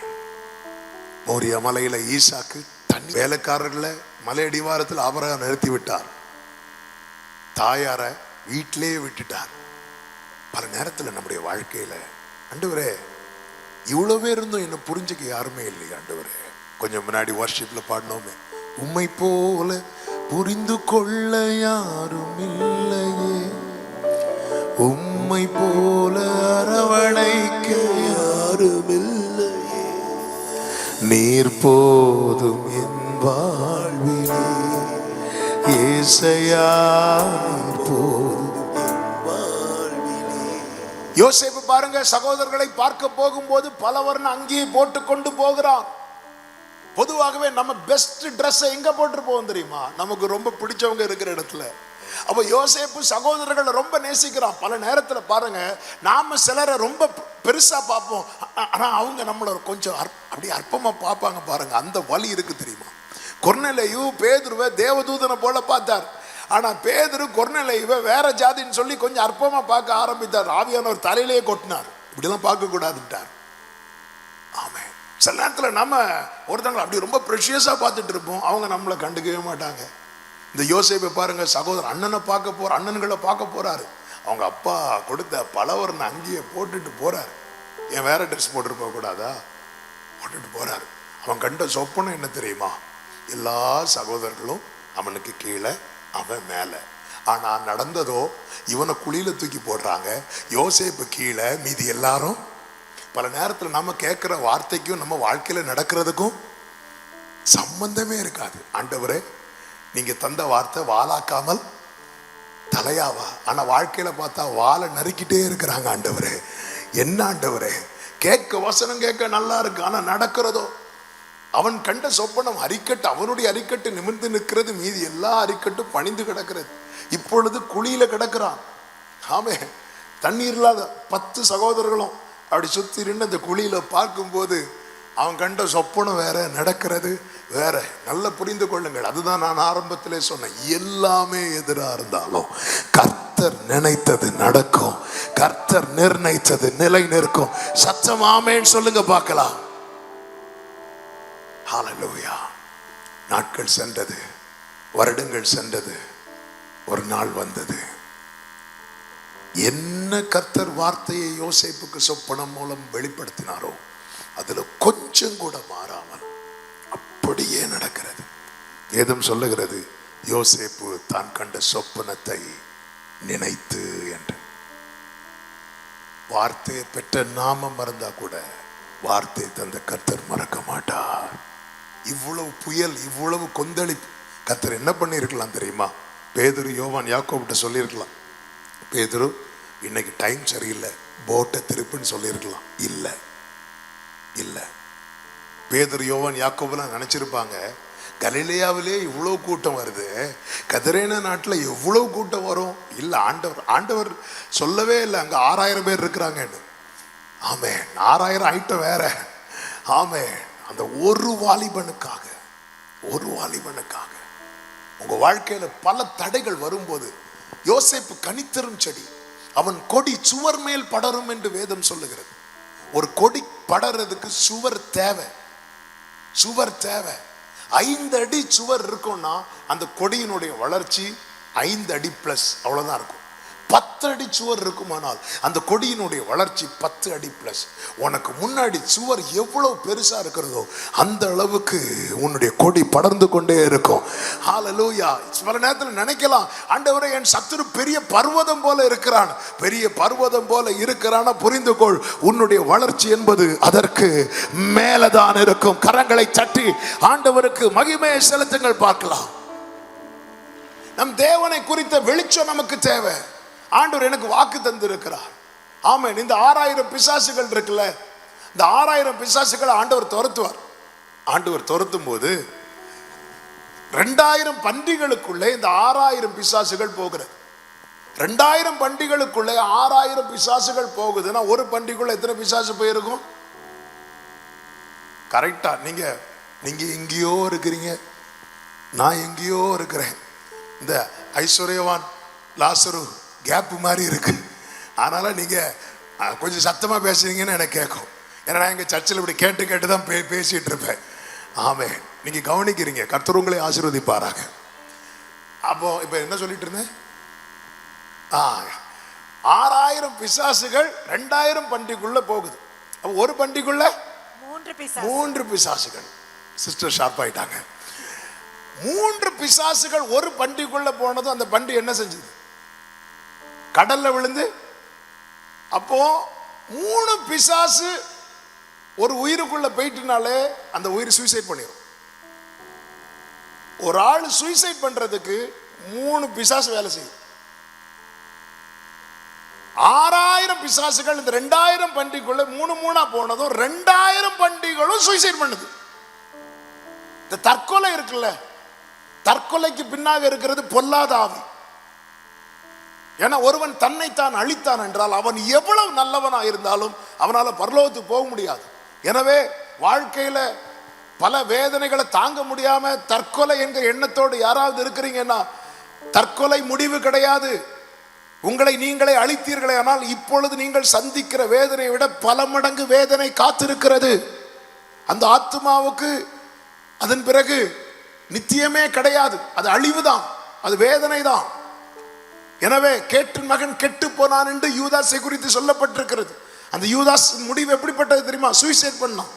மோரியா மலையில ஈசாக்கு தனி வேலைக்காரர்ல மலை அடிவாரத்தில் ஆபிரகாம் நிறுத்தி விட்டார். தாயார வீட்டிலேயே விட்டுட்டார். பல நேரத்தில் நம்முடைய வாழ்க்கையில, ஆண்டவரே இவ்வளவு பேர் இருந்தும் என்ன புரிஞ்சுக்க யாருமே இல்லையா ஆண்டவரே. கொஞ்சம் முன்னாடி வர்ஷிப்ல பாடினோமே, உம்மை போல புரிந்து கொள்ள யாரும் இல்லையே, உம்மை போல அரவணைக்க யாரும் இல்லையே, நீர் போதும் என் வாழ்விலே ஏசையா, நீர் போதும் என் வாழ்விலே. யோசேப்பு பாருங்க, சகோதரர்களை பார்க்க போகும்போது பலவர்ண அங்கேயே போட்டுக்கொண்டு போகிறான். பொதுவாகவே நம்ம பெஸ்ட் ட்ரெஸ்ஸை எங்க போட்டு போவோம் தெரியுமா? நமக்கு ரொம்ப பிடிச்சவங்க இருக்கிற இடத்துல. அப்ப யோசேப்பு சகோதரர்களை ரொம்ப நேசிக்கிறான். பல நேரத்துல பாருங்க, நாம சிலரை ரொம்ப பெருசா பார்ப்போம், ஆனா அவங்க நம்மள கொஞ்சம் அப்படி அற்பமா பார்ப்பாங்க. பாருங்க, அந்த வலி இருக்கு தெரியுமா? கொர்நேலியு பேதுருவை தேவதூதனை போல பார்த்தார். ஆனா பேதுரு கொர்நேலியுவை வேற ஜாதின்னு சொல்லி கொஞ்சம் அற்பமா பார்க்க ஆரம்பித்தார். ஆவியானவர் தலையிலேயே கொட்டினார், இப்படிலாம் பார்க்க கூடாதுட்டார். ஆமென். சில நேரத்தில் நம்ம ஒருத்தங்களை அப்படி ரொம்ப ப்ரெஷியஸா பார்த்துட்டு இருப்போம், அவங்க நம்மளை கண்டுக்கவே மாட்டாங்க. இந்த யோசேப்பை பாருங்க, சகோதரர் அண்ணன்களை பார்க்க போறாரு. அவங்க அப்பா கொடுத்த பலவர்ண அங்கேயே போட்டுட்டு போறாரு. ஏன் வேற ட்ரெஸ் போட்டு போக கூடாதா? போட்டுட்டு போறாரு. அவன் கண்ட சொப்பனம் என்ன தெரியுமா? எல்லா சகோதரர்களும் அவனுக்கு கீழே, அவன் மேல. ஆனா நடந்ததோ இவனை குழியில தூக்கி போடுறாங்க, யோசேப்பு கீழே, மீதி எல்லாரும். பல நேரத்தில் நம்ம கேட்கிற வார்த்தைக்கும் நம்ம வாழ்க்கையில நடக்கிறதுக்கும் சம்பந்தமே இருக்காது. ஆண்டவரே, நீங்க தந்த வார்த்தை வாலாக்காமல் தலையாவா, ஆனா வாழ்க்கையில பார்த்தா வாழை நறுக்கிட்டே இருக்கிறாங்க. ஆண்டவரே, என்ன ஆண்டவரே, கேட்க வசனம் கேட்க நல்லா இருக்கு, ஆனா நடக்கிறதோ அவன் கண்ட சொப்பனம் அரிக்கட்டு, அவனுடைய அரிக்கட்டு நிமிர்ந்து நிற்கிறது, மீதி எல்லா அரிக்கட்டும் பணிந்து கிடக்கிறது. இப்பொழுது குழியில கிடக்கிறான். ஆமே, தண்ணீர் இல்லாத 10 சகோதரர்களும் அப்படி சுத்தி நின்று அந்த குழியில பார்க்கும்போது அவன் கண்ட சொப்பனம் வேற, நடக்கிறது வேற. நல்ல புரிந்து கொள்ளுங்கள். அதுதான் நான் ஆரம்பத்திலே சொன்னேன், எல்லாமே எதிரா இருந்தாலும் கர்த்தர் நினைத்தது நடக்கும், கர்த்தர் நிர்ணயித்தது நிலை நிற்கும். சத்தம் ஆமேன்னு சொல்லுங்க பார்க்கலாம். ஹல்லேலூயா. நாட்கள் சென்றது, வருடங்கள் சென்றது, ஒரு நாள் வந்தது. என்ன கர்த்தர் வார்த்தையை யோசேப்புக்கு சொப்பனம் மூலம் வெளிப்படுத்தினாரோ அதுல கொஞ்சம் கூட மாறாமல் அப்படியே நடக்கிறது. வேதம் சொல்லுகிறது, யோசேப்பு தான் கண்ட சொப்பனத்தை நினைத்து என்று. வார்த்தையை பெற்ற நாம மறந்தா கூட வார்த்தை தந்த கர்த்தர் மறக்க மாட்டார். இவ்வளவு புயல், இவ்வளவு கொந்தளிப்பு, கர்த்தர் என்ன பண்ணிருக்கலாம் தெரியுமா? பேதுரு, யோவான், யாக்கோபிட்ட சொல்லியிருக்கலாம், பேதுரு இன்னைக்கு டைம் சரியில்லை, போட்டை திருப்புன்னு சொல்லியிருக்கலாம். இல்லை இல்லை, பேதுரு, யோவான், யாக்கோபெல்லாம் நினைச்சிருப்பாங்க, கலிலேயாவிலே இவ்வளவு கூட்டம் வருது, கதிரேன நாட்டில் எவ்வளவு கூட்டம் வரும். இல்லை, ஆண்டவர் சொல்லவே இல்லை அங்க 6000 பேர் இருக்கிறாங்கன்னு. ஆமே, 6000 ஐட்டம் வேற. ஆமே, அந்த ஒரு வாலிபனுக்காக உங்க வாழ்க்கையில பல தடைகள் வரும்போது, யோசேப்பு கனித்தரும் செடி, அவன் கொடி சுவர் மேல் படரும் என்று வேதம் சொல்லுகிறது. ஒரு கொடி படறதுக்கு சுவர் தேவை. 5 அடி சுவர் இருக்கும்னா அந்த கொடியினுடைய வளர்ச்சி 5 அடி பிளஸ், அவ்வளவுதான் இருக்கும். 10 அடி சுவர் இருக்குமானால் அந்த கொடியினுடைய வளர்ச்சி 10 அடி பிளஸ். உனக்கு முன்னாடி சுவர் எவ்வளவு பெருசா இருக்கிறதோ அந்த அளவுக்கு உன்னுடைய கொடி படர்ந்து கொண்டே இருக்கும். ஹல்லேலூயா. பல நேரத்தில் நினைக்கலாம், ஆண்டவரே என் சத்துரு பெரிய பர்வதம் போல இருக்கிறான். பெரிய பர்வதம் போல இருக்கிறான, புரிந்து கொள், உன்னுடைய வளர்ச்சி என்பது அதற்கு மேலதான் இருக்கும். கரங்களை தட்டி ஆண்டவருக்கு மகிமையை செலுத்துங்கள் பார்க்கலாம். நம் தேவனை குறித்த வெளிச்சம் நமக்கு தேவை. ஆண்டவர் எனக்கு வாக்கு தந்திருக்கிறார். ஆமென். இந்த 6000 பிசாசுகள் இருக்குல்ல, இந்த 6000 பிசாசுகளை ஆண்டவர் துரத்துவார். ஆண்டவர் துரத்தும் போது 2000 பண்டிகளுக்குள்ளே இந்த 6000 பிசாசுகள் போகிறது. 2000 பண்டிகளுக்குள்ளே 6000 பிசாசுகள் போகுதுன்னா ஒரு பண்டிகைக்குள்ள எத்தனை பிசாசு போயிருக்கும்? கரெக்டா? நீங்க எங்கேயோ இருக்கிறீங்க, நான் எங்கேயோ இருக்கிறேன். இந்த ஐஸ்வர்யவான் லாசரு கேப் மாதிரி இருக்கு. அதனால நீங்க கொஞ்சம் சத்தமா பேசுறீங்கன்னு எனக்கு கேட்கும். ஏன்னா நான் எங்க சர்ச்சில் இப்படி கேட்டு தான் பேசிட்டு இருப்பேன். ஆமே, நீங்க கவனிக்கிறீங்க. கர்த்தர் உங்களை ஆசீர்வதிப்பாராக. அப்போ இப்ப என்ன சொல்லிட்டு இருந்தேன்? 6000 பிசாசுகள் 2000 பண்டிகைக்குள்ள போகுது. அப்போ ஒரு பண்டிகைக்குள்ள 3 பிசாசுகள். சிஸ்டர் ஷார்ப் ஆயிட்டாங்க. 3 பிசாசுகள் ஒரு பண்டிகைக்குள்ள போனதும் அந்த பண்டி என்ன செஞ்சது? கடல்ல விழுந்து. அப்போ 3 பிசாசு ஒரு உயிருக்குள்ள போயிட்டுனாலே அந்த உயிர் சூசைட் பண்ணிடும். ஒரு ஆள் சூசைட் பண்றதுக்கு 3 பிசாசு வேலை செய்யும். 6000 பிசாசுகள் இந்த 2000 பண்டிகைக்குள்ள 3 போனதும் 2000 பண்டிகைகளும் சூசைட் பண்ணுது. இந்த தற்கொலை இருக்குல்ல, தற்கொலைக்கு பின்னாக இருக்கிறது பொல்லாத ஆவி. ஏன்னா ஒருவன் தன்னைத்தான் அழித்தான் என்றால் அவன் எவ்வளவு நல்லவனா இருந்தாலும் அவனால பரலோகத்துக்கு போக முடியாது. எனவே வாழ்க்கையில பல வேதனைகளை தாங்க முடியாம தற்கொலை என்கிற எண்ணத்தோடு யாராவது இருக்கிறீங்கன்னா, தற்கொலை முடிவு கிடையாது. உங்களை நீங்களே அழித்தீர்களே ஆனால் இப்பொழுது நீங்கள் சந்திக்கிற வேதனையை விட பல மடங்கு வேதனை காத்திருக்கிறது. அந்த ஆத்மாவுக்கு அதன் பிறகு நித்தியமே கிடையாது. அது அழிவுதான், அது வேதனை தான். எனவே கேட்டின் மகன் கெட்டு போனான் என்று யூதாசை குறித்து சொல்லப்பட்டிருக்கிறது. அந்த யூதாஸ் முடிவு எப்படிப்பட்டது தெரியுமா? சூசைட் பண்ணான்.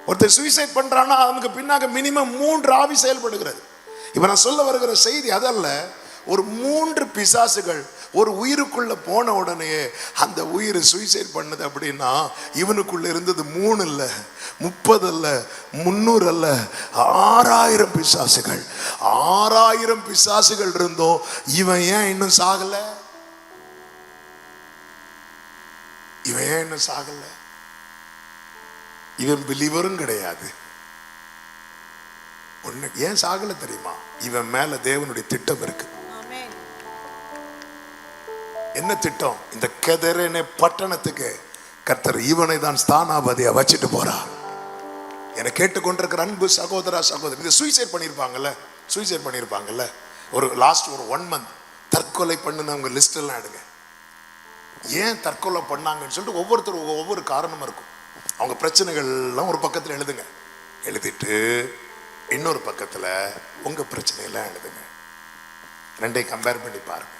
ஒருத்தர் சூசைட் பண்றான்னா அவனுக்கு பின்னாக மினிமம் 3 ஆவி செயல்படுகிறது. இப்ப நான் சொல்ல வருகிற செய்தி அதல்ல. ஒரு 3 பிசாசுகள் ஒரு உயிருக்குள்ள போன உடனே அந்த உயிர் சூசைட் பண்ணது அப்படின்னா இவனுக்குள்ள இருந்தது 3 இல்ல 30 அல்ல 300 அல்ல 6000 பிசாசுகள். 6000 பிசாசுகள் இருந்தோம். இவன் ஏன் இன்னும் சாகல? இவன் ஏன் இன்னும் சாகல? இவன் பிலீவரும் கிடையாது. ஏன் சாகல தெரியுமா? இவன் மேல தேவனுடைய திட்டம் இருக்கு. என்ன திட்டம்? இந்த கெதரேனே பட்டணத்துக்கு கர்த்தர் இவனை தான் ஸ்தானாபதியா வச்சுட்டு போறார். என்னை கேட்டுக்கொண்டிருக்கிற அன்பு சகோதரா சகோதரி, இந்த சூசைட் பண்ணியிருப்பாங்கல்ல ஒரு லாஸ்ட் ஒரு 1 மந்த் தற்கொலை பண்ணினவங்க லிஸ்ட் எல்லாம் எடுங்க. ஏன் தற்கொலை பண்ணாங்கன்னு சொல்லிட்டு ஒவ்வொருத்தரும் ஒவ்வொரு காரணமும் இருக்கும். அவங்க பிரச்சனைகள் எல்லாம் ஒரு பக்கத்தில் எழுதுங்க. எழுதிட்டு இன்னொரு பக்கத்துல உங்க பிரச்சனையெல்லாம் எழுதுங்க. 2 கம்பேர் பண்ணி பாருங்க.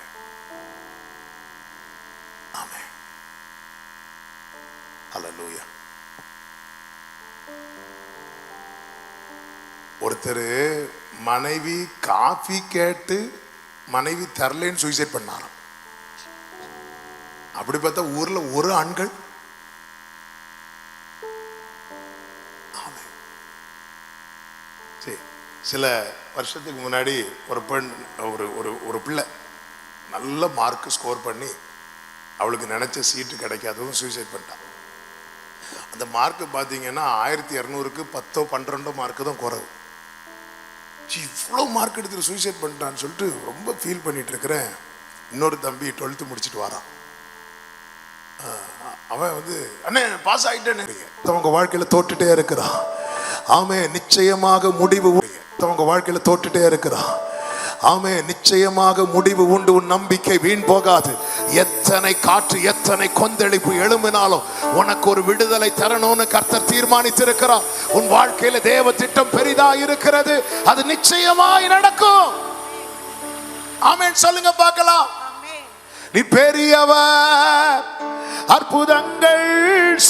ஆமென். ஹல்லேலூயா. ஒருத்தர் மனைவி காஃபி கேட்டு மனைவி தரலன்னு சூசைட் பண்ணாராம். அப்படி பார்த்தா ஊர்ல ஒரு ஆண்கள். சில வருஷத்துக்கு முன்னாடி ஒரு பெண் ஒரு பிள்ளை நல்ல மார்க் ஸ்கோர் பண்ணி அவளுக்கு நினைச்ச சீட்டு கிடைக்காததும் சூசைட் பண்ணிட்டான். அந்த மார்க் பார்த்தீங்கன்னா 1200க்கு 10 12 மார்க்கு தான் குறைவு. இவ்வளோ மார்க் எடுத்துட்டு சூசைட் பண்ணிட்டான்னு சொல்லிட்டு ரொம்ப ஃபீல் பண்ணிட்டு இருக்கிறேன். இன்னொரு தம்பி 12th முடிச்சுட்டு வரான். அவன் அண்ணே பாஸ் ஆகிட்டேன்னு அவங்க வாழ்க்கையில தோட்டுட்டே இருக்கிறான். ஆமே, நிச்சயமாக முடிவு அவங்க வாழ்க்கையில தோட்டுட்டே இருக்கிறான். ஆமே, நிச்சயமாக முடிவு உண்டு. உன் நம்பிக்கை வீண் போகாது. எத்தனை காற்று எத்தனை கொந்தளிப்பு எழும்பினாலும் உனக்கு ஒரு விடுதலை தரணும்னு கர்த்தர் தீர்மானித்திருக்கிறார். உன் வாழ்க்கையில தேவ திட்டம் பெரிதா இருக்கிறது. அது நிச்சயமாய் நடக்கும். ஆமென் சொல்லுங்க பார்க்கலாம். நீ பெரியவர், அற்புதங்கள்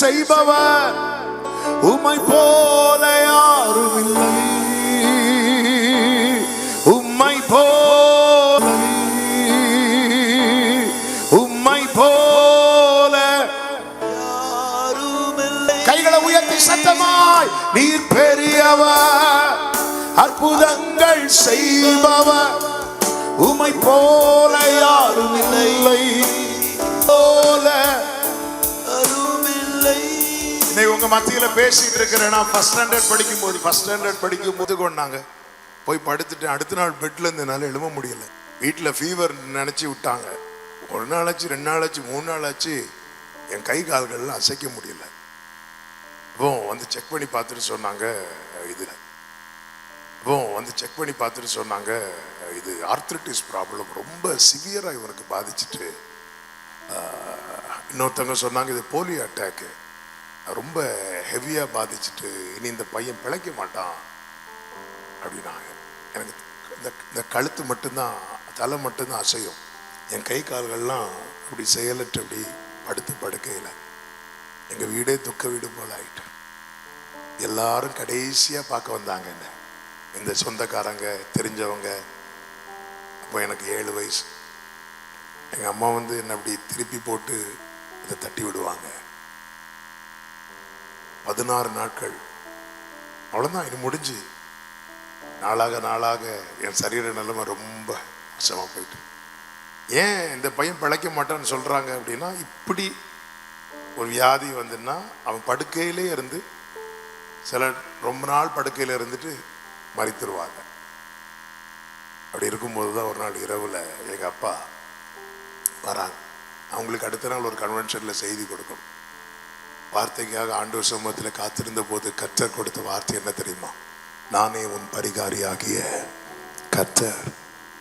செய்பவர், உம்மை போல யாரும் இல்லை. உம்மை போல யாரும் இல்லை. கைகளை உயர்த்தி சத்தமாய் நீர் பெரியவர், அற்புதங்கள் செய்பவர், உம்மை போல யாரும் இல்லை. போல உங்க மத்தியில பேசிட்டு இருக்கிறேன். நான் ஃபர்ஸ்ட் ஸ்டாண்டர்ட் படிக்கும் போது கொண்டாங்க போய் படுத்துட்டு அடுத்த நாள் பெட்ல இருந்து என்னால எழும்ப முடியல. வீட்டுல ஃபீவர் நினைச்சு விட்டாங்க. 1 நாள் ஆச்சு, 2 நாள் ஆச்சு, 3 நாள் ஆச்சு. என் கை கால்கள்லாம் அசைக்க முடியல. செக் பண்ணி பார்த்துட்டு சொன்னாங்க இது ஆர்த்ரைட்டிஸ் ப்ராப்ளம் ரொம்ப சிவியரா இவனுக்கு பாதிச்சுட்டு. இன்னொருத்தவங்க சொன்னாங்க இது போலியோ அட்டாக்கு ரொம்ப ஹெவியா பாதிச்சுட்டு இனி இந்த பையன் பிழைக்க மாட்டான் அப்படின்னாங்க. எனக்கு இந்த கழுத்து மட்டும்தான், தலை மட்டும்தான் அசையும். என் கை கால்கள்லாம் அப்படி செயலற்று அப்படி படுத்து படுக்கையில் எங்க வீடே துக்க வீடு போல ஆயிட்டு. எல்லாரும் கடைசியா பார்க்க வந்தாங்க என்ன, இந்த சொந்தக்காரங்க தெரிஞ்சவங்க. அப்போ எனக்கு 7 வயசு. எங்க அம்மா என்னை அப்படி திருப்பி போட்டு அதை தட்டி விடுவாங்க. 16 நாட்கள் அவ்வளோதான், இது முடிஞ்சு. நாளாக என் சரீர நிலைமை ரொம்ப மோசமாக போயிட்டு. ஏன் இந்த பையன் பிழைக்க மாட்டான்னு சொல்றாங்க அப்படின்னா, இப்படி ஒரு வியாதி வந்துன்னா அவன் படுக்கையிலே இருந்து சில ரொம்ப நாள் படுக்கையில் இருந்துட்டு மரித்துருவாங்க. அப்படி இருக்கும்போது தான் ஒரு நாள் இரவில் எங்கள் அப்பா வராங்க. அவங்களுக்கு அடுத்த நாள் ஒரு கன்வென்ஷனில் செய்தி கொடுக்கணும். வார்த்தைக்காக ஆண்டவர் சமூகத்தில் காத்திருந்த போது கர்த்தர் கொடுத்த வார்த்தை என்ன தெரியுமா? நானே உன் பரிகாரியாகிய கர்த்தர்.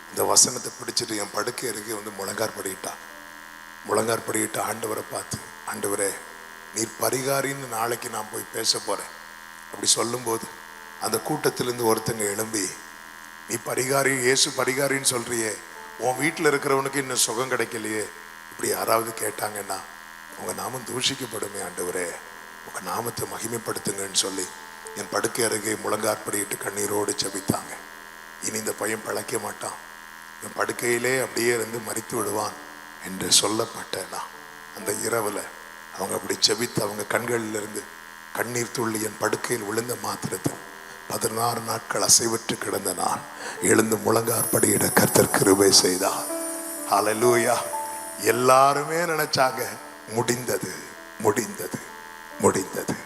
இந்த வசனத்தை பிடிச்சிட்டு என் படுக்கை அருகே முழங்கார் படிக்கிட்டு ஆண்டவரை பார்த்து, ஆண்டவரே நீர் பரிகாரின்னு நாளைக்கு நான் போய் பேச போறேன் அப்படி சொல்லும்போது அந்த கூட்டத்திலிருந்து ஒருத்தங்க எழும்பி, நீ பரிகாரி, இயேசு பரிகாரின்னு சொல்றியே, உன் வீட்டில் இருக்கிறவனுக்கு இன்னும் சுகம் கிடைக்கலையே, இப்படி யாராவது கேட்டாங்கன்னா உங்க நாமம் தூஷிக்கப்படுமே, ஆண்டவரே உங்க நாமத்தை மகிமைப்படுத்துங்கன்னு சொல்லி என் படுக்கை அருகே முழங்காற்படியிட்டு கண்ணீரோடு ஜெபித்தாங்க. இனி இந்த பையன் பிழைக்க மாட்டான், இந்த படுக்கையிலே அப்படியே இருந்து மரித்து விடுவான் என்று சொல்லப்பட்டேன்னா அந்த இரவுல அவங்க அப்படி செபித்து அவங்க கண்களிலிருந்து கண்ணீர் துள்ளி என் படுக்கையில் விழுந்த மாத்திரத்தில் 16 நாட்கள் அசைவற்று கிடந்த நான் எழுந்து முழங்காற்படியிட கர்த்தர் கிருபை செய்தார். ஹல்லேலூயா. எல்லாருமே நினைச்சாங்க முடிந்தது முடிந்தது முடிந்தது.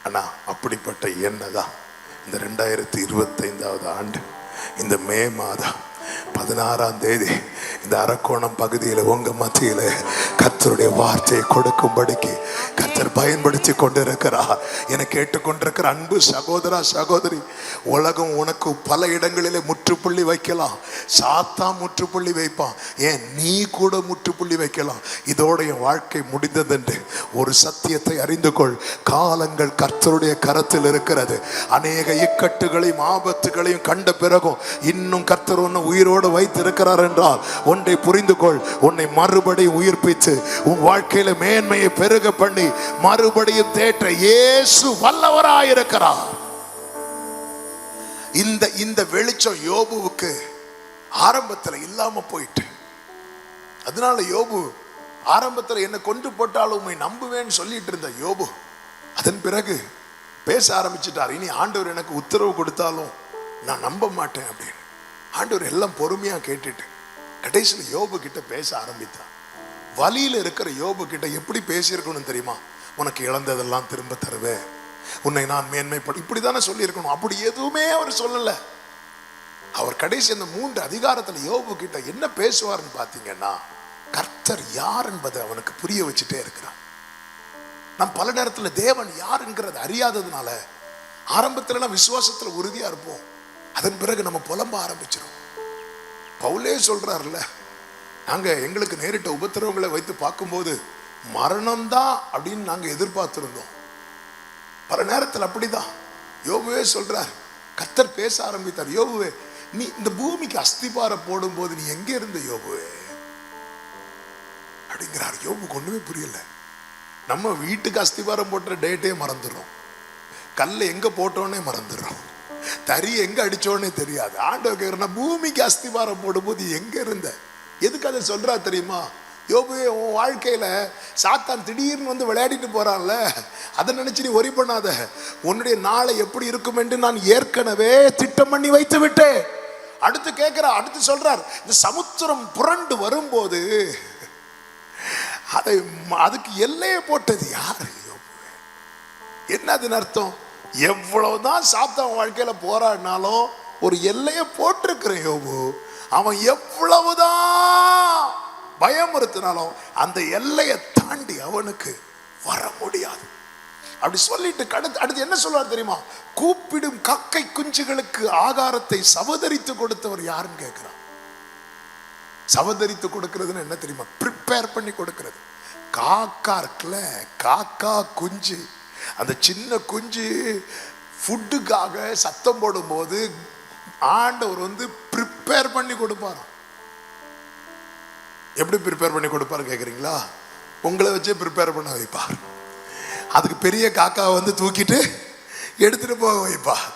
ஆனா அப்படிப்பட்ட எண்ணதான் இந்த 2025வது ஆண்டு இந்த மே மாதம் 16ஆம் தேதி இந்த அரக்கோணம் பகுதியில் உங்க மத்தியில கர்த்தருடைய வார்த்தையை கொடுக்கும்படிக்கு கர்த்தர் பயன்படுத்தி கொண்டிருக்கிறார். என கேட்டுக்கொண்டிருக்கிற அன்பு சகோதரா சகோதரி, உலகம் உனக்கு பல இடங்களிலே முற்றுப்புள்ளி வைக்கலாம். சாத்தான் முற்றுப்புள்ளி வைப்பான், ஏன் நீ கூட முற்றுப்புள்ளி வைக்கலாம். இதோட என் வாழ்க்கை முடிந்ததென்று ஒரு சத்தியத்தை அறிந்து கொள். காலங்கள் கர்த்தருடைய கரத்தில் இருக்கிறது. அநேக இக்கட்டுகளையும் ஆபத்துகளையும் கண்ட பிறகும் இன்னும் கர்த்தர் உன்னை உயிரோடு வைத்திருக்கிறார் என்றால் ஒன்றை புரிந்து கொள். உன்னை மறுபடியும் உயிர்ப்பித்து உன் வாழ்க்கையில மேன்மையை பெருக பண்ணி மறுபடியும் தேற்ற இயேசு வல்லவராயிருக்கிறார். இந்த வெளிச்சம் யோபுவுக்கு ஆரம்பத்துல இல்லாம போயிட்டு, அதனால யோபு ஆரம்பத்துல என்ன கொண்டு போட்டாலும் உண்மை நம்புவேன்னு சொல்லிட்டு இருந்த யோபு அதன் பிறகு பேச ஆரம்பிச்சிட்டார். இனி ஆண்டவர் எனக்கு உத்தரவு கொடுத்தாலும் நான் நம்ப மாட்டேன் அப்படின்னு. ஆண்டவர் எல்லாம் பொறுமையா கேட்டுட்டு கடைசியில் யோபு கிட்ட பேச ஆரம்பித்தார். வலியில இருக்கிற யோபு கிட்ட எப்படி பேசியிருக்கணும் தெரியுமா? உனக்கு இழந்ததெல்லாம் திரும்ப தருவேன், உன்னை நான் மேன்மைப்பட, இப்படிதானே சொல்லியிருக்கணும். அப்படி எதுவுமே அவர் சொல்லல. அவர் கடைசி அந்த 3 அதிகாரத்துல யோபு கிட்ட என்ன பேசுவார்னு பாத்தீங்கன்னா, கர்த்தர் யார் என்பதை அவனுக்கு புரிய வச்சுட்டே இருக்கிறார். நம் பல நேரத்துல தேவன் யார் என்கிறது அறியாததுனால ஆரம்பத்துல விசுவாசத்துல உறுதியா இருப்போம், அதன் பிறகு நம்ம புலம்ப ஆரம்பிச்சிடும். பவுலே சொல்றாருல்ல, நாங்க எங்களுக்கு நேரிட்ட உபத்திரவங்களை வைத்து பார்க்கும்போது மரணம்தான் அப்படின்னு நாங்க எதிர்பார்த்திருந்தோம். பல நேரத்தில் அப்படிதான். யோபுவே சொல்றார், கர்த்தர் பேச ஆரம்பித்தார். யோபுவே, நீ இந்த பூமிக்கு அஸ்திபாரம் போடும் போது நீ எங்க இருந்த யோபுவே அப்படிங்கிறார். யோபுக்கு ஒண்ணுமே புரியல. நம்ம வீட்டுக்கு அஸ்திபாரம் போட்ட டேட்டே மறந்துடுறோம், கல்லை எங்க போட்டோன்னே மறந்துடுறோம், தறி எங்க அடிச்சோன்னே தெரியாது. ஆண்டவர் கேட்கிற, பூமிக்கு அஸ்திபாரம் போடும்போது எங்க இருந்த? எதுக்கு அதை சொல்றா தெரியுமா? யோபுவே, உன் வாழ்க்கையில சாத்தான் திடீர்னு வந்து விளையாடிட்டு போறான்ல, அதை நினைச்சு நீ ஒரி பண்ணாத. உன்னுடைய நாளை எப்படி இருக்கும் என்று நான் ஏற்கனவே திட்டம் பண்ணி வைத்து விட்டேன். அடுத்து கேட்கிறார், அடுத்து சொல்றார், இந்த சமுத்திரம் புரண்டு வரும்போது அதுக்கு எல்லையை போட்டது யாரு? என்னதுன்னு அர்த்தம்? எவ்வளவுதான் சாத்தான் வாழ்க்கையில போராடினாலும் ஒரு எல்லையை போட்டிருக்கிறேன் யோபு. அவன் எவ்வளவுதான் பயமுறுத்தினாலும் அந்த எல்லையை தாண்டி அவனுக்கு வர முடியாது. அப்படி சொல்லிட்டு அடுத்து என்ன சொல்லுவார் தெரியுமா? கூப்பிடும் கக்கை குஞ்சுகளுக்கு ஆகாரத்தை சவதரித்து கொடுத்தவர் யாருன்னு கேட்கிறான். சவதரித்து கொடுக்கிறதுன்னு என்ன தெரியுமா? ப்ரிப்பேர் பண்ணி கொடுக்கிறது. காக்கா இருக்குல்ல, காக்கா குஞ்சு, அந்த சின்ன குஞ்சு ஃபுட்டுக்காக சத்தம் போடும் போது ஆண்டவர் வந்து ப்ரிப்பேர் பண்ணி கொடுப்பாராம். எப்படி ப்ரிப்பேர் பண்ணி கொடுப்பாரு கேட்குறீங்களா? உங்களை வச்சே ப்ரிப்பேர் பண்ண வைப்பார். அதுக்கு பெரிய காக்காவை வந்து தூக்கிட்டு எடுத்துட்டு போக வைப்பார்.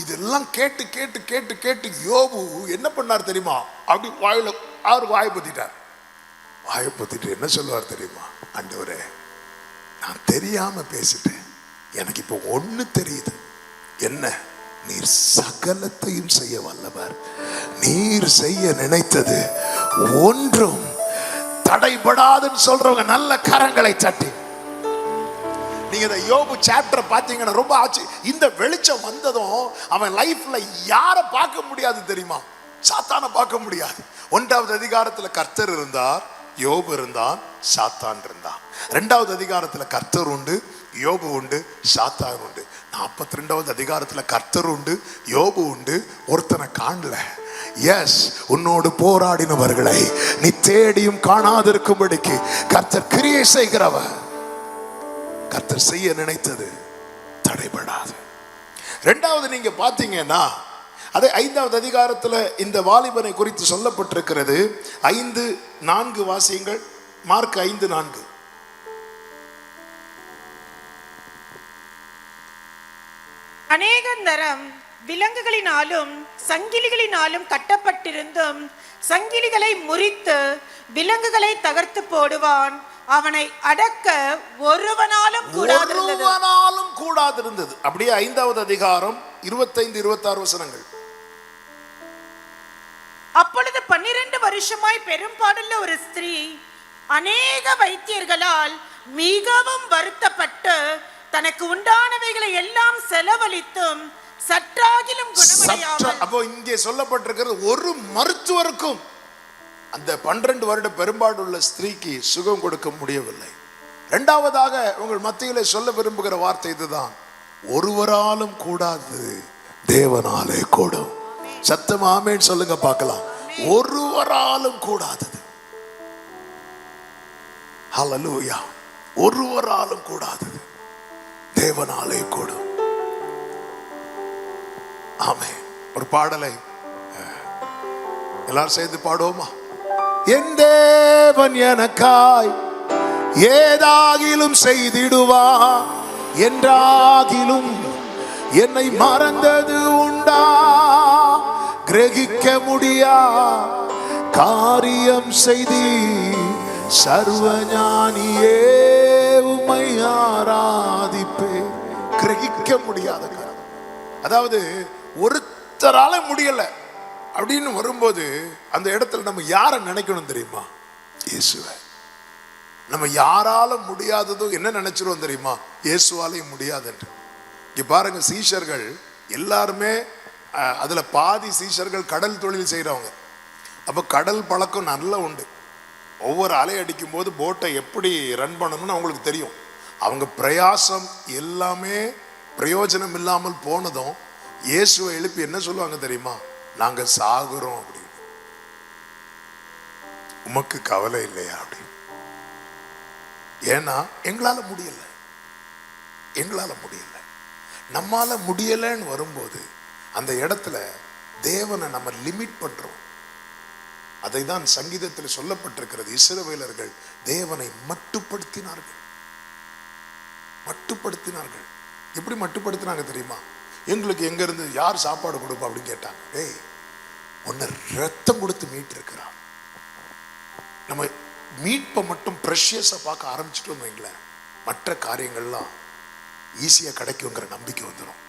இதெல்லாம் கேட்டு கேட்டு கேட்டு கேட்டு யோபு என்ன பண்ணார் தெரியுமா? அப்படி வாயில அவருக்கு வாயை பொத்திட்டார். வாயை பொத்திட்டு என்ன சொல்லுவார் தெரியுமா? ஆண்டவரே, நான் தெரியாம பேசிட்டேன், எனக்கு இப்போ ஒண்ணு தெரியுது. என்ன? நீர் சகலத்தையும் செய்ய வல்லவர், நீர் செய்ய நினைத்தது ஒன்றும் தடைபடாதுன்னு சொல்றவங்க நல்ல கரங்களை தட்டி. நீங்க இந்த யோபு சாப்டர் பாத்தீங்கன்னா ரொம்ப ஆச்சு. இந்த வெளிச்சம் வந்ததும் அவன் லைஃப்ல யாரை பார்க்க முடியாது தெரியுமா? சாத்தானை பார்க்க முடியாது. 1வது அதிகாரத்துல கர்த்தர் இருந்தார், யோபு இருந்தான், சாத்தான் இருந்தான். 2வது அதிகாரத்துல கர்த்தர் உண்டு, யோபு உண்டு, சாத்தான் உண்டு. 42வது அதிகாரத்துல கர்த்தர் உண்டு, யோபு உண்டு, ஒருத்தனை காணல. எஸ், உன்னோடு போராடினவர்களை நீ தேடியும் காணாதிருக்கும்படிக்கு கர்த்தர் கிரியை செய்கிறவர். கர்த்தர் செய்ய நினைத்தது தடைபடாது. 2வது நீங்க பாத்தீங்கன்னா அதே 5வது அதிகாரத்துல இந்த வாலிபனை குறித்து சொல்லப்பட்டிருக்கிறது. 5:4 வாசியுங்கள். மார்க் 5:4. அநேக தரம் விலங்குகளினாலும் சங்கிலிகளினாலும் கட்டப்பட்டிருந்தும் சங்கிலிகளை முறித்து விலங்குகளை தகர்த்து போடுவான். அவனை அடக்க ஒருவனாலும் கூடாதிருந்தது. அப்படியே 5வது அதிகாரம் 25-26 வசனங்கள். அப்பொழுது 12 வருஷமாய் பெரும்பாடுள்ள ஒரு ஸ்திரீ அநேக வைத்தியர்களால் மிகவும் வருத்தப்பட்டு தனக்கு உண்டானவைகளை எல்லாம் செலவழித்தும் சற்றாகிலும் குணமடையாமல். அப்போ இங்கே சொல்லப்பட்டிருக்கிறது, ஒரு மருத்துவருக்கும் அந்த 12 வருட பெரும்பாடுள்ள ஸ்திரீக்கு சுகம் கொடுக்க முடியவில்லை. இரண்டாவதாக உங்கள் மத்தியிலே சொல்ல விரும்புகிற வார்த்தை இதுதான், ஒருவராலும் கூடாது, தேவனாலே கூடும். சத்தம் ஆமென் சொல்லுங்க பார்க்கலாம். ஒருவராலும் கூடாதது. ஹல்லேலூயா. ஒருவராலும் கூடாதது, தேவனாலே கூடும். ஆமென். ஒரு பாடலை எல்லாரும் சேர்ந்து பாடுவோமா? என் தேவன் எனக்காய் ஏதாகிலும் செய்திடுவா, என்றாகிலும் என்னை மறந்தது உண்டா, கிரகிக்க முடியா காரியம் செய்தி சர்வஞானியே உம்மை ஆராதிப்பே. கிரகிக்க முடியாத காரியம், அதாவது ஒருத்தரால முடியல அப்படின்னு வரும்போது அந்த இடத்துல நம்ம யாரை நினைக்கணும் தெரியுமா? இயேசுவை. நம்ம யாரால முடியாததும் என்ன நினைச்சிருவோம் தெரியுமா? இயேசுவாலையும் முடியாதுன்று. இங்க பாருங்க, சீஷர்கள் எல்லாருமே அதுல பாதி சீஷர்கள் கடல் தொழில் செய்யறவங்க. அப்ப கடல் பழக்கம் நல்லா உண்டு. ஒவ்வொரு அலை அடிக்கும் போது போட்டை எப்படி ரன் பண்ணணும்னு அவங்களுக்கு தெரியும். அவங்க பிரயாசம் எல்லாமே பிரயோஜனம் இல்லாமல் போனதும் இயேசுவை எழுப்பி என்ன சொல்லுவாங்க தெரியுமா? நாங்க சாகுறோம் அப்படின்னு. உமக்கு கவலை இல்லையா அப்படின்னு. ஏன்னா எங்களால முடியல, எங்களால முடியல. நம்மால முடியலன்னு வரும்போது அந்த இடத்துல தேவனை நம்ம லிமிட் பண்றோம். அதை தான் சங்கீதத்தில் சொல்லப்பட்டிருக்கிறது, இஸ்ரவேலர்கள் தேவனை மட்டுப்படுத்தினார்கள். மட்டுப்படுத்தினார்கள். எப்படி மட்டுப்படுத்தினாங்க தெரியுமா? எங்களுக்கு எங்க இருந்து யார் சாப்பாடு கொடுப்பா அப்படின்னு கேட்டாங்க. டேய், உன்னை ரத்தம் கொடுத்து மீட் இருக்கிறான். நம்ம மீட்பை மட்டும் ப்ரெஷியஸா பார்க்க ஆரம்பிச்சிட்டோம் வைங்களேன், மற்ற காரியங்கள்லாம் ஈஸியா கிடைக்குங்கிற நம்பிக்கை வந்துடும்.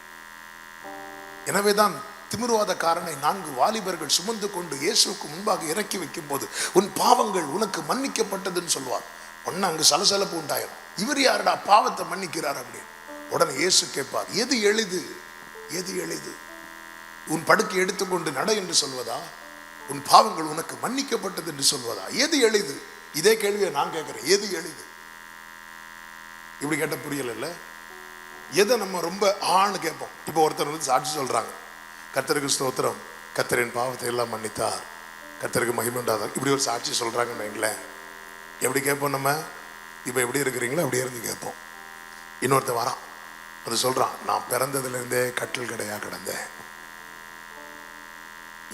எனவேதான் திமிர்வாதக்காரனை 4 வாலிபர்கள் சுமந்து கொண்டு இயேசுக்கு முன்பாக இறக்கி வைக்கும் போது, உன் பாவங்கள் உனக்கு மன்னிக்கப்பட்டதுன்னு சொல்லுவார். ஒன்னு அங்கு சலசலப்பு உண்டாயிரும். இவர் யாருடா பாவத்தை மன்னிக்கிறார் அப்படின்னு. உடனே இயேசு கேட்பார், எது எளிது, எது எளிது? உன் படுக்கை எடுத்துக்கொண்டு நட என்று சொல்வதா, உன் பாவங்கள் உனக்கு மன்னிக்கப்பட்டது என்று சொல்வதா? எது எளிது? இதே கேள்வியை நான் கேட்கிறேன், எது எளிது? இப்படி கேட்ட புரியல. எதை நம்ம ரொம்ப ஆன்னு கேட்போம். இப்போ ஒருத்தர் வந்து சாட்சி சொல்றாங்க, கர்த்தருக்கு ஸ்தோத்திரம், கர்த்தரின் பாவத்தை எல்லாம் மன்னித்தார், கர்த்தருக்கு மகிமை உண்டாதார், இப்படி ஒரு சாட்சி சொல்றாங்கன்னு வைங்களேன். எப்படி கேட்போம் நம்ம? இப்போ எப்படி இருக்கிறீங்களோ அப்படியே இருந்து கேட்போம். இன்னொருத்தர் வரான், அது சொல்றான், நான் பிறந்ததுல இருந்தே கட்டில் கடையா கிடந்தேன்,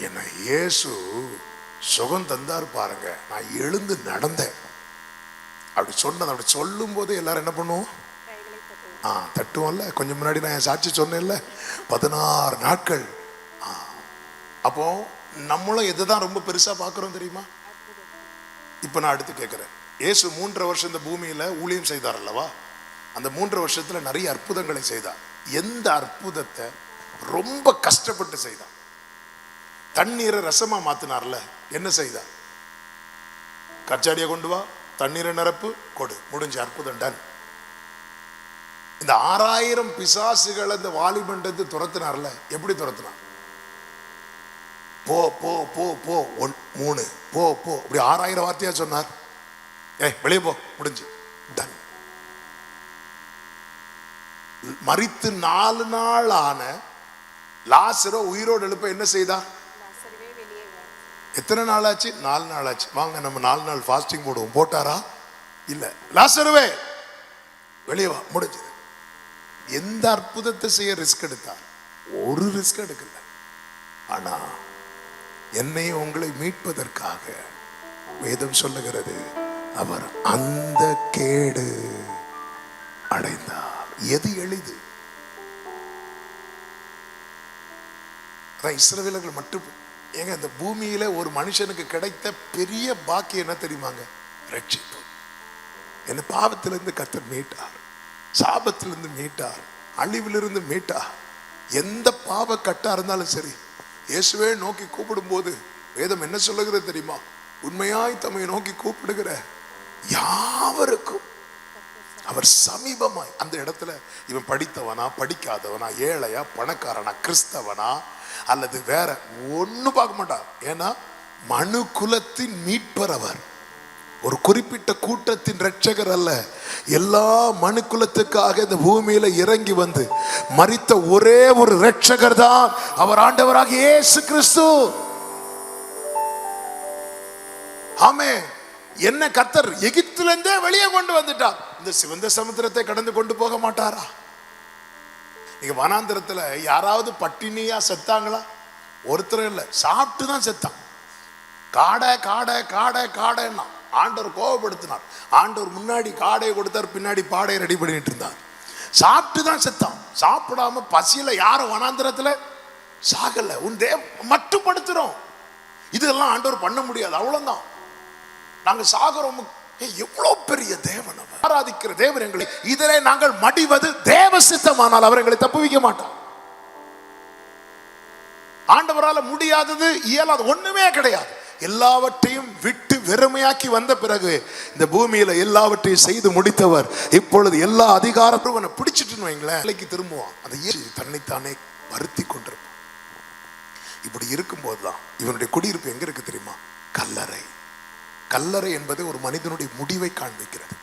என்னை இயேசு சுகம் தந்தார் பாருங்க, நான் எழுந்து நடந்தேன். அப்படி சொன்னது, அப்படி சொல்லும் போது எல்லாரும் என்ன பண்ணுவோம்? தட்டுவோம்ல. கொஞ்சம் முன்னாடி நான் என் சாட்சி சொன்னேன்ல, 16 நாட்கள். அப்போ நம்மளும் எதுதான் ரொம்ப பெருசா பார்க்கிறோம் தெரியுமா? இப்ப நான் அடுத்து கேட்கிறேன், இயேசு 3 வருஷம் இந்த பூமியில ஊழியம் செய்தார் அல்லவா? அந்த 3 வருஷத்துல நிறைய அற்புதங்களை செய்தார். எந்த அற்புதத்தை ரொம்ப கஷ்டப்பட்டு செய்தார்? தண்ணீரை ரசமா மாத்தினார்ல, என்ன செய்தார்? கச்சாடியை கொண்டு வா, தண்ணீரை நிரப்பு, கொடு, முடிஞ்ச, அற்புதம் டன். இந்த 6000 பிசாசுகளை இந்த வாலிபண்டத்து துரத்தினார்ல, எப்படி துரத்தினார்? போ போ போ போ, 3 போ போ, இப்படி 6000 வார்த்தையா சொன்னார். வெளியே போ, முடிஞ்சு, டன். மரித்து 4 நாள் ஆன லாசரை உயிரோடு எழுப்ப என்ன செய்தார்? எத்தனை நாள் ஆச்சு? 4 நாள் ஆச்சு. வாங்க நம்ம 4 நாள் ஃபாஸ்டிங் போடுவோம். போட்டாரா? இல்ல. லாசருவே வெளியே வா, முடிஞ்சது. எந்த அற்புதத்தை செய்ய ரிஸ்க் எடுத்தார்? ஒரு ரிஸ்க் எடுக்கல. ஆனா என்னை உங்களை மீட்பதற்காக வேதம் சொல்லுகிறது, அவர் அந்த கேடு அடைந்தார். எது எளிது? இஸ்ரவேலர்கள் மட்டும் ஏங்க, இந்த பூமியில ஒரு மனுஷனுக்கு கிடைத்த பெரிய பாக்கியம் என்ன தெரியுமாங்க? ரட்சிப்பு. என்ன பாவத்திலிருந்து கர்த்தர் மீட்டார், சாபத்திலிருந்து மீட்டார், அழிவிலிருந்து மீட்டார். எந்த பாவ கட்டா இருந்தாலும் சரி, இயேசுவே நோக்கி கூப்பிடும் போது வேதம் என்ன சொல்லுகிறது தெரியுமா? உண்மையாய் தம்மை நோக்கி கூப்பிடுகிற யாவருக்கும் அவர் சமீபமாய். அந்த இடத்துல இவன் படித்தவனா, படிக்காதவனா, ஏழையா, பணக்காரனா, கிறிஸ்தவனா அல்லது வேற ஒண்ணு பார்க்க மாட்டான். ஏன்னா மனு குலத்தின் மீட்பர் அவர். ஒரு குறிப்பிட்ட கூட்டத்தின் ரட்சகர் அல்ல, எல்லா மனு குலத்துக்காக இந்த பூமியில இறங்கி வந்து மரித்த ஒரே ஒரு ரட்சகர் தான் அவர், ஆண்டவராக இயேசு கிறிஸ்து. ஆமே. என்ன கர்த்தர் எகிப்திலிருந்தே வெளியே கொண்டு வந்துட்டார், இந்த சிவந்த சமுத்திரத்தை கடந்து கொண்டு போக மாட்டாரா? நீங்க வனாந்திரத்துல யாராவது பட்டினியா செத்தாங்களா? ஒருத்தரும் இல்லை, சாப்பிட்டு தான் செத்தான். காடை காடை காடை காடைன்னா ஆண்டவர் கோபப்படுத்தினார். ஆண்டவர் முன்னாடி காடையை கொடுத்தார், பின்னாடி பாடையை ரெடி பண்ணிட்டு இருந்தார். சாப்பிட்டு தான் செத்தான். சாப்பிடாம பசியில யாரும் வனாந்திரத்துல சாகல. உன் மட்டுப்படுத்துறோம். இதெல்லாம் ஆண்டவர் பண்ண முடியாது, அவ்வளவுதான். நாங்க சாகரோம். எவ்வளவு பெரிய தேவன் அவர். ஆராதிக்கிற தேவன் எங்களை இதிலே நாங்கள் மடிவது தேவ சித்தமானால் அவர் எங்களை தப்புவிக்க மாட்டார். ஆண்டவரால முடியாதது, இயலாது ஒண்ணுமே கிடையாது. எல்லாவற்றையும் விட்டு வெறுமையாக்கி வந்த பிறகு இந்த பூமியில எல்லாவற்றையும் செய்து முடித்தவர். இப்பொழுது எல்லா அதிகாரத்தையும் பிடிச்சிட்டு வைங்களேன், வேலைக்கு திரும்புவான். அதை தன்னைத்தானே வருத்தி கொண்டிருப்பான். இப்படி இருக்கும்போதுதான் இவனுடைய குடியிருப்பு எங்க இருக்கு தெரியுமா? கல்லறை. கல்லறை என்பது ஒரு மனிதனுடைய முடிவை காண்பிக்கிறது.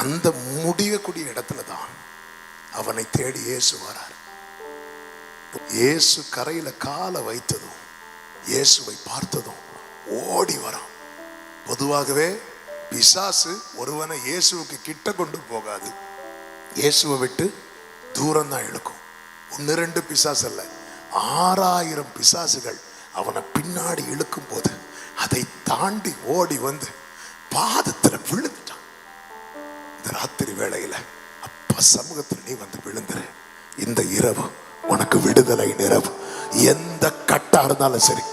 அந்த முடியக்கூடிய இடத்துல தான் அவனை தேடி இயேசு வரார். இயேசு கரையில காலை வைத்ததும், இயேசுவை பார்த்ததும் ஓடி வரான். பொதுவாகவே பிசாசு ஒருவனை இயேசுவுக்கு கிட்ட கொண்டு போகாது, இயேசுவை விட்டு தூரம் தான் இழுக்கும். 1-2 பிசாசு அல்ல, 6000 பிசாசுகள் அவனை பின்னாடி இழுக்கும் போது அதை தாண்டி ஓடி வந்து பாதத்துல விழுந்துட்டான். இந்த ராத்திரி வேளையில அப்பா சமூகத்தில் நீ வந்து விழுந்துரு. இந்த இரவு உனக்கு விடுதலை இரவு. எந்த கட்டா இருந்தாலும் சரி,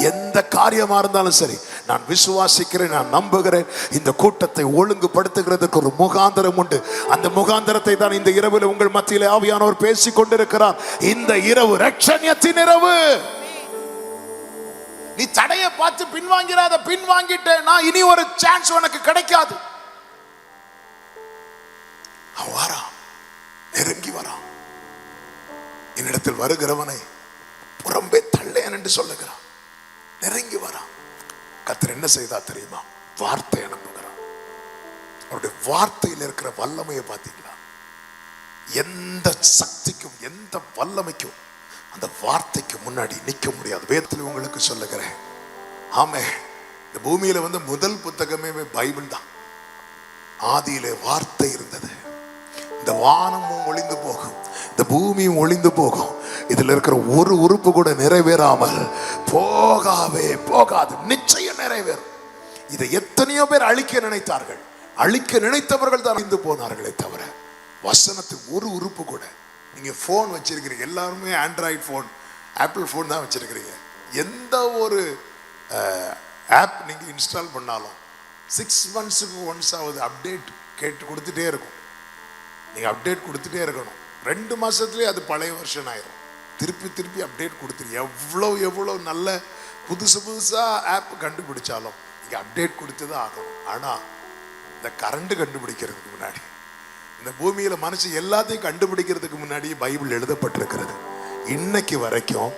எந்த காரியமா இருந்தாலும் சரி, நான் விசுவாசிக்கிறேன், நான் நம்புகிறேன். இந்த கூட்டத்தை ஒழுங்குபடுத்துகிறதுக்கு ஒரு முகாந்திரம் உண்டு. அந்த முகாந்திரத்தை தான் இந்த இரவில் உங்கள் மத்தியிலே ஆவியானவர் பேசிக் கொண்டிருக்கிறார். இந்த இரவு ரட்சண்யத்தின் இரவு. நீ தடையை பார்த்து பின்வாங்கிறாத. பின்வாங்கிட்டேன்னா இனி ஒரு சான்ஸ் உனக்கு கிடைக்காது. அவன் வரான், நெருங்கி வரான். என்னிடத்தில் வருகிறவனை புறம்பே தள்ளேன் என்று சொல்லுகிறான். நெருங்கி வரான். கர்த்தர் என்ன செய்தா தெரியுமா? வார்த்தை அனுப்புகிறான். அவருடைய வார்த்தையில் இருக்கிற வல்லமையை பார்த்தீங்களா? எந்த சக்திக்கும் எந்த வல்லமைக்கும் அந்த வார்த்தைக்கு முன்னாடி நிற்க முடியாது. வேதத்தில் உங்களுக்கு சொல்லுகிறேன். ஆமே, இந்த பூமியில வந்து முதல் புத்தகமே பைபிள் தான். ஆதியிலே வார்த்தை இருந்தது. இந்த வானமும் ஒளிந்து போகும், இந்த பூமியும் ஒளிந்து போகும். இதுல இருக்கிற ஒரு உறுப்பு கூட நிறைவேறாமல் போகாவே போகாது, நிச்சயம் நிறைவேறும். இதை எத்தனையோ பேர் அழிக்க நினைத்தார்கள். அழிக்க நினைத்தவர்கள் தான் அழிந்து போனார்களே தவிர வசனத்துக்கு ஒரு உறுப்பு கூட. நீங்க போன் வச்சிருக்கிறீங்க, எல்லாருமே ஆண்ட்ராய்டு போன், ஆப்பிள் போன் தான் வச்சிருக்கிறீங்க. எந்த ஒரு ஆப் நீங்க இன்ஸ்டால் பண்ணாலும் 6 monthsக்கு ஒன்ஸ் ஆகுது அப்டேட் கேட்டு கொடுத்துட்டே இருக்கும். நீங்க அப்டேட் கொடுத்துட்டே இருக்கணும். 2 மாசத்துலயே அது பழைய வருஷன் ஆயிரும். திருப்பி திருப்பி அப்டேட் கொடுத்துரு. எவ்வளவு நல்ல புதுசா ஆப் கண்டுபிடிச்சாலும் நீங்க அப்டேட் கொடுத்துதான் ஆகணும். ஆனா இந்த கரண்ட் கண்டுபிடிக்கிறதுக்கு முன்னாடி, இந்த பூமியில மனுஷன் எல்லாத்தையும் கண்டுபிடிக்கிறதுக்கு முன்னாடி பைபிள் எழுதப்பட்டிருக்கிறது. இன்னைக்கு வரைக்கும்